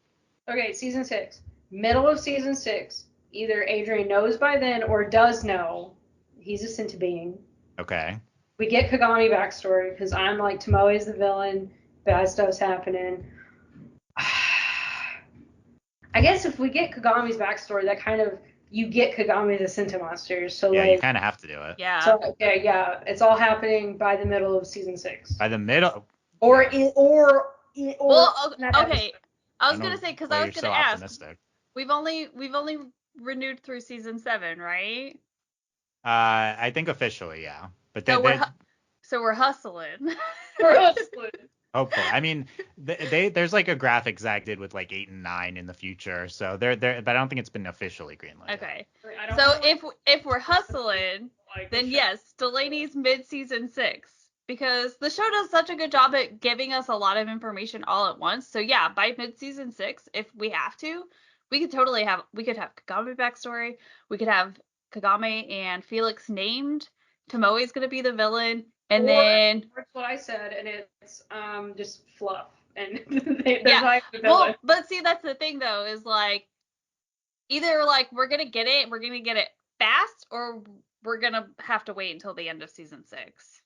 Okay, season 6, middle of season 6. Either Adrien knows by then or does know he's a sentient being. Okay. We get Kagami backstory because I'm like, Tomoe's the villain, bad stuff's happening. I guess if we get Kagami's backstory, that kind of, you get Kagami the Sentimonsters. So yeah, like, you kind of have to do it. Yeah. So okay, yeah, it's all happening by the middle of season 6. By the middle. Well, okay. I was gonna say because I was gonna ask. Optimistic. We've only renewed through season 7, right? I think officially, yeah. But so we're hustling. We're hustling. Hopefully, I mean, there's like a graphic Zag did with like 8 and 9 in the future, so they're but I don't think it's been officially greenlit. Okay. So if we're hustling, then yes, Delaney's mid-season 6 because the show does such a good job at giving us a lot of information all at once. So yeah, by mid-season 6, if we have to, we could have Kagami backstory. We could have Kagami and Felix named. Tomoe's gonna be the villain, and then that's what I said, and it's just fluff, and yeah. Well, but see, that's the thing though, is like either like we're gonna get it fast, or we're gonna have to wait until the end of season 6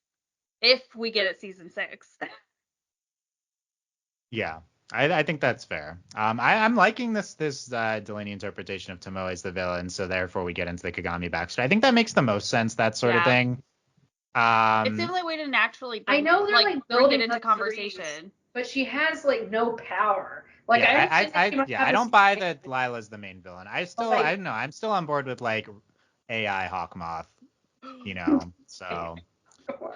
if we get it season 6. Yeah. I think that's fair. I'm liking this Delaney interpretation of Tomoe as the villain, so therefore we get into the Kagami backstory. I think that makes the most sense, that sort of thing. It's the only way to naturally I know they're like bring building it into up conversation. threes, but she has like no power. Like yeah, I don't buy that. that Lila's the main villain. I don't know. I'm still on board with like AI Hawkmoth, so.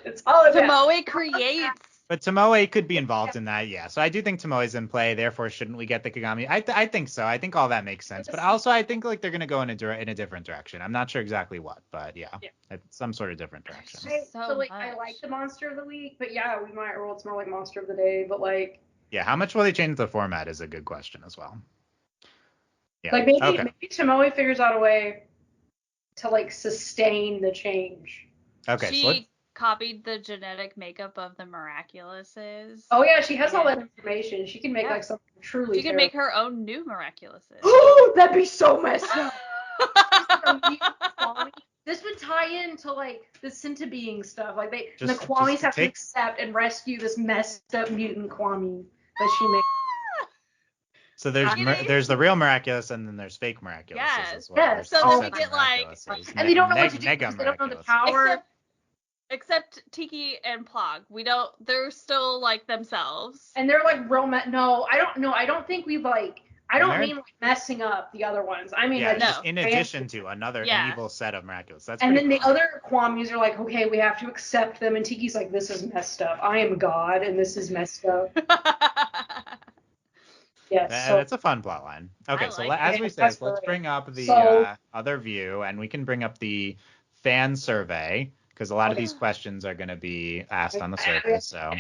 It's all about Tomoe creates. But Tomoe could be involved in that, yeah. So I do think Tomoe's in play. Therefore, shouldn't we get the Kagami? I think so. I think all that makes sense. But also, I think like they're gonna go in a different direction. I'm not sure exactly what, but yeah. It's some sort of different direction. I like the monster of the week, but yeah, we might roll. It's more like monster of the day, but like. Yeah, how much will they change the format is a good question as well. Yeah. Like maybe Tomoe figures out a way to like sustain the change. Okay. She copied the genetic makeup of the Miraculouses. Oh yeah, she has all that information. She can make like something truly. She can make her own new Miraculouses. Ooh, that'd be so messed up. This would tie into like the Sentibeing stuff. Like the Kwamis have to accept and rescue this messed up mutant Kwami that she made. So there's the real Miraculous, and then there's fake Miraculous as well. Yes. So then we get like, and they don't know what to do because they don't know the power. Except Tiki and Plog. They're still like themselves. And they're like real no, I don't know. I don't think we like I don't mean like messing up the other ones. I mean like just in addition to another evil set of Miraculous. That's and then the other Kwamis are like, okay, we have to accept them, and Tiki's like, this is messed up. I am God and this is messed up. Yes. That's a fun plot line. Okay, so as we said, let's bring up the other view, and we can bring up the fan survey. Because a lot of these questions are going to be asked on the survey. So,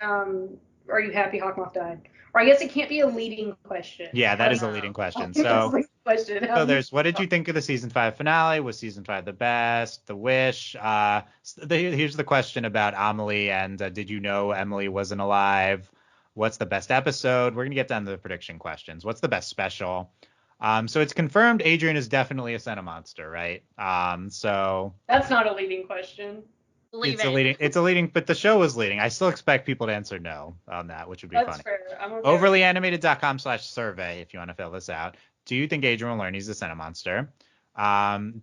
are you happy Hawkmoth died? Or I guess it can't be a leading question. Yeah, that is a leading question. So there's what did you think of the season 5 finale? Was season 5 the best? The Wish? Here's the question about Amelie and did you know Emily wasn't alive? What's the best episode? We're going to get down to the prediction questions. What's the best special? So it's confirmed Adrien is definitely a Sentimonster, right? So that's not a leading question. It's a leading, but the show is leading. I still expect people to answer no on that, which would be funny. That's fair. I'm okay. Overlyanimated.com/survey if you want to fill this out. Do you think Adrien will learn he's a Sentimonster?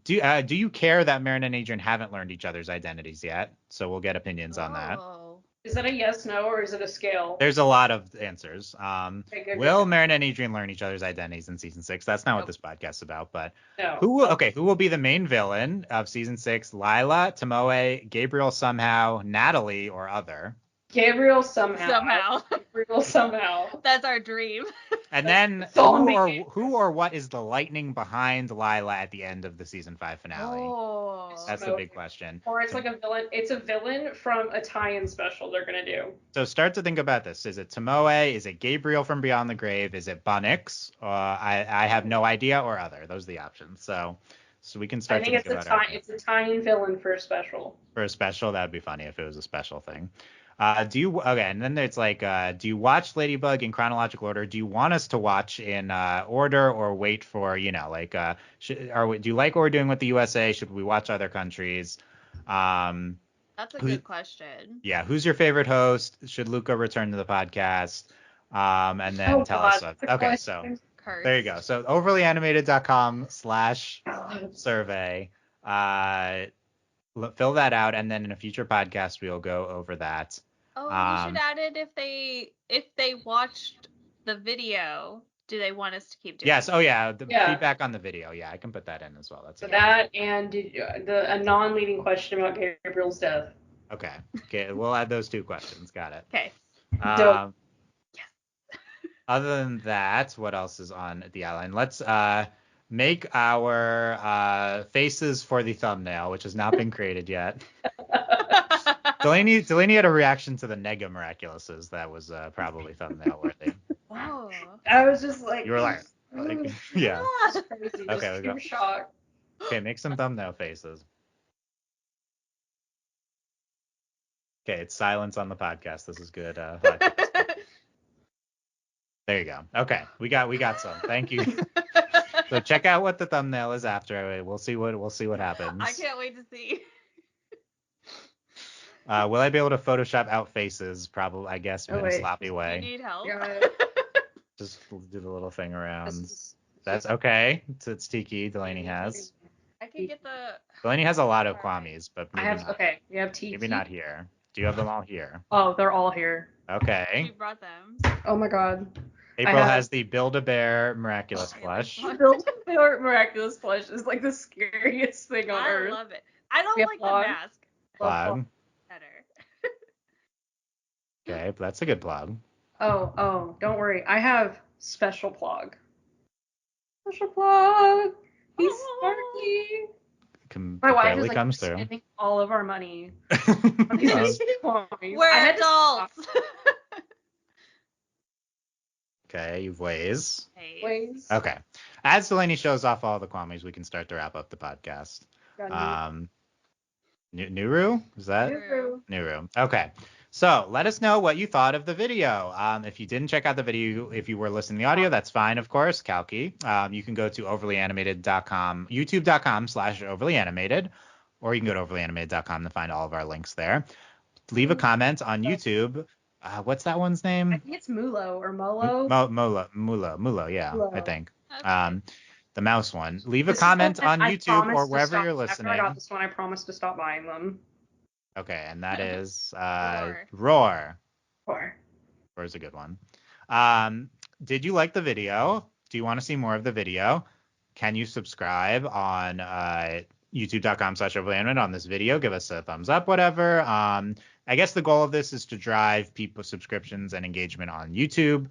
Do you care that Marinette and Adrien haven't learned each other's identities yet? So we'll get opinions on that. Is that a yes, no, or is it a scale? There's a lot of answers. Will Marinette and Adrien learn each other's identities in season 6? That's not what this podcast's about, but who will be the main villain of season 6? Lila, Tomoe, Gabriel somehow, Natalie, or other? Gabriel somehow. Gabriel somehow. That's our dream. And then who or what is the lightning behind Lila at the end of the season 5 finale? Oh, that's the big question. Or it's like a villain. It's a villain from a tie-in special they're gonna do. So start to think about this. Is it Tomoe? Is it Gabriel from Beyond the Grave? Is it Bunnix? I have no idea, or other. Those are the options. So we can start to think about it. It's a tie-in villain for a special. For a special, that would be funny if it was a special thing. And then it's like, do you watch Ladybug in chronological order? Do you want us to watch in order, or wait for, do you like what we're doing with the USA? Should we watch other countries? That's a good question. Yeah, who's your favorite host? Should Luca return to the podcast? And then tell us. Okay, so there you go. So overlyanimated.com/survey. Fill that out, and then in a future podcast we'll go over that. Oh, we should add it if they watched the video. Do they want us to keep doing? Yes. Oh yeah. Feedback on the video. Yeah, I can put that in as well. That's that, and a non-leading question about Gabriel's death. Okay. We'll add those 2 questions. Got it. Okay. Yes. Other than that, what else is on the outline? Let's make our faces for the thumbnail, which has not been created yet. Delaney had a reaction to the Nega-Miraculouses that was probably thumbnail worthy. Oh. I was just like, You were like yeah. It's crazy. Okay, Just we pure go. shock. Okay, make some thumbnail faces. Okay, it's silence on the podcast. This is good. Podcast. There you go. Okay, we got some. Thank you. So check out what the thumbnail is after. We'll see what happens. I can't wait to see. Will I be able to Photoshop out faces? Probably, I guess, in a sloppy You way. need help? Yeah. Just do the little thing around. This That's okay. It's Tiki. Delaney has. I can get the. Delaney has a lot of Kwamis, but I maybe have not, okay. We have Tiki. maybe not here. Do you have them all here? Oh, they're all here. Okay. You brought them. Oh my god. April have- has the Build-A-Bear Miraculous plush. Build-A-Bear Miraculous plush is like the scariest thing on I earth. love it. I don't We have like the Plug. mask Plug. better. Okay, that's a good plug. Oh, don't worry. I have Special Plug. Special Plug. He's sparky. My wife Barely is like comes through. spending all of our money on these Kwamis. We're I had to stop. adults. Okay, you've ways. Hey. Ways. Okay. As Delaney shows off all the Kwamis, we can start to wrap up the podcast. Got Nuru? Is that? Nuru. Nuru. Okay. So let us know what you thought of the video. If you didn't check out the video, if you were listening to the audio, that's fine, of course, Kalki. You can go to overlyanimated.com, youtube.com/overlyanimated, or you can go to overlyanimated.com to find all of our links there. Leave a comment on YouTube. What's that one's I name? think it's Mulo or Molo. Mulo, yeah, Mulo. I think. Okay. The mouse one. Leave a This is comment the one on I YouTube promised or to wherever stop- you're After listening. I got this one, I promised to stop buying them. Okay, and that is Roar. Roar. Or Roar is a good one. Did you like the video? Do you want to see more of the video? Can you subscribe on youtube.com/overlyanimated on this video? Give us a thumbs up, whatever. I guess the goal of this is to drive people subscriptions and engagement on YouTube.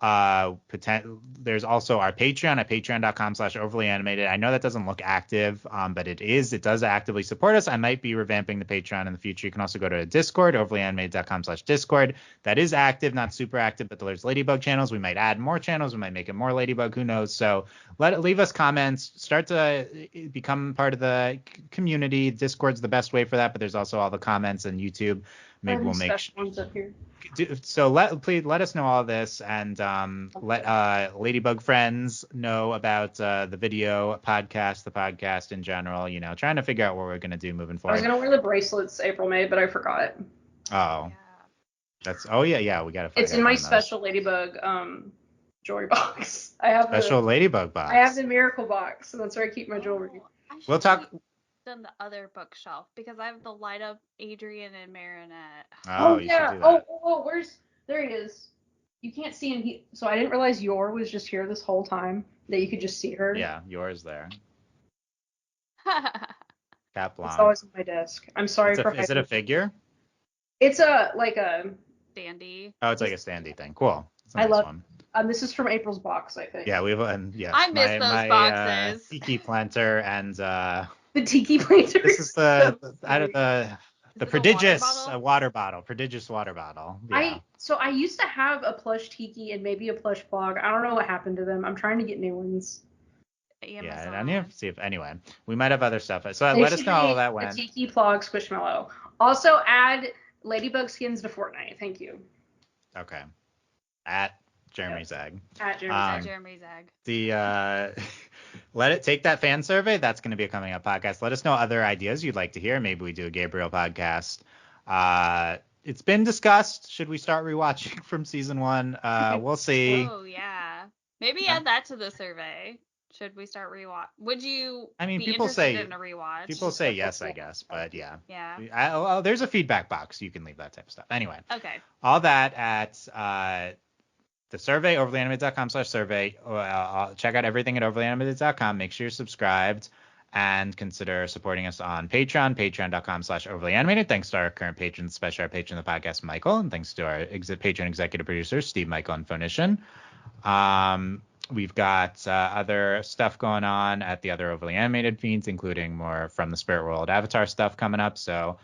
There's also our Patreon at patreon.com/overlyanimated. I know that doesn't look active, but it does actively support us. I might be revamping the Patreon in the future. You can also go to Discord, overlyanimated.com/discord. That is active, not super active, but there's Ladybug channels. We might add more channels. We might make it more Ladybug. Who knows? So leave us comments. Start to become part of the community. Discord's the best way for that, but there's also all the comments and YouTube. Maybe we'll make ones up here. So please let us know all this, and let Ladybug friends know about the video podcast, the podcast in general. Trying to figure out what we're gonna do moving I was forward. gonna wear the bracelets April made, but I forgot. Oh, Yeah. we gotta. It's in my special Ladybug jewelry box. I have special Ladybug box. I have the Miracle box, so that's where I keep my jewelry. We'll talk. On the other bookshelf because I have the light up Adrien and Marinette. Oh, you yeah. should do that. There he is. You can't see him. So I didn't realize Yor was just here this whole time. That you could just see her. Yeah, yours there. Cap It's Blanc. always on my desk. I'm sorry for. Is it a figure? It's like a. Standy. Oh, it's like a standy thing. Cool. It's a I nice love- one. This is from April's box, I think. Yeah, yes. I miss those boxes. Tiki planter and The tiki planter. this is the Is it a prodigious water bottle? prodigious water bottle. Yeah. I used to have a plush tiki and maybe a plush plug. I don't know what happened to them. I'm trying to get new ones. Yeah, I need to see if anyway. We might have other stuff. So They let us should know how make that a went. tiki plug squishmallow. Also add Ladybug skins to Fortnite. Thank you. Okay. At Jeremy Zag. At Jeremy. Jeremy Zag. Let it take that fan survey. That's going to be a coming up podcast. Let us know other ideas you'd like to hear. Maybe we do a Gabriel podcast. It's been discussed. Should we start rewatching from season 1? We'll see. Oh yeah. Maybe add that to the survey. Should we start rewatch? Would you? I mean, be people interested say- in a rewatch. People say yes, I guess, but yeah. Yeah. There's a feedback box. You can leave that type of stuff. Anyway, Okay. all that at the survey, overlyanimated.com/survey. Check out everything at overlyanimated.com. Make sure you're subscribed and consider supporting us on Patreon, patreon.com/overlyanimated. Thanks to our current patrons, especially our patron of the podcast, Michael, and thanks to our patron executive producers, Steve, Michael, and Phoenician. We've got other stuff going on at the other Overly Animated feeds, including more From the Spirit World Avatar stuff coming up. So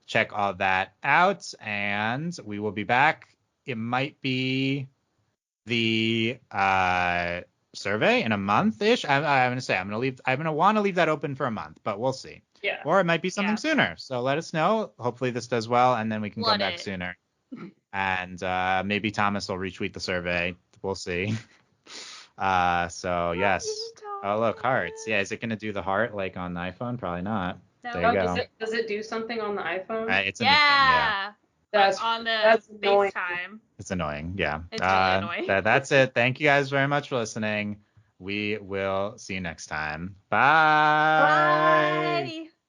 check all that out, and we will be back. It might be the survey in a month-ish. I'm gonna say I'm gonna want to leave that open for a month, but we'll see. Yeah. Or it might be something sooner. So let us know. Hopefully this does well, and then we can come back it. sooner. And maybe Thomas will retweet the survey. We'll see. So yes. Oh look, hearts. Yeah, is it gonna do the heart like on the iPhone? Probably not. No. There you go. Does it do something on the iPhone? It's a new thing, yeah. That's on the that's annoying. FaceTime. It's annoying, yeah. It's really annoying. That's it. Thank you guys very much for listening. We will see you next time. Bye. Bye.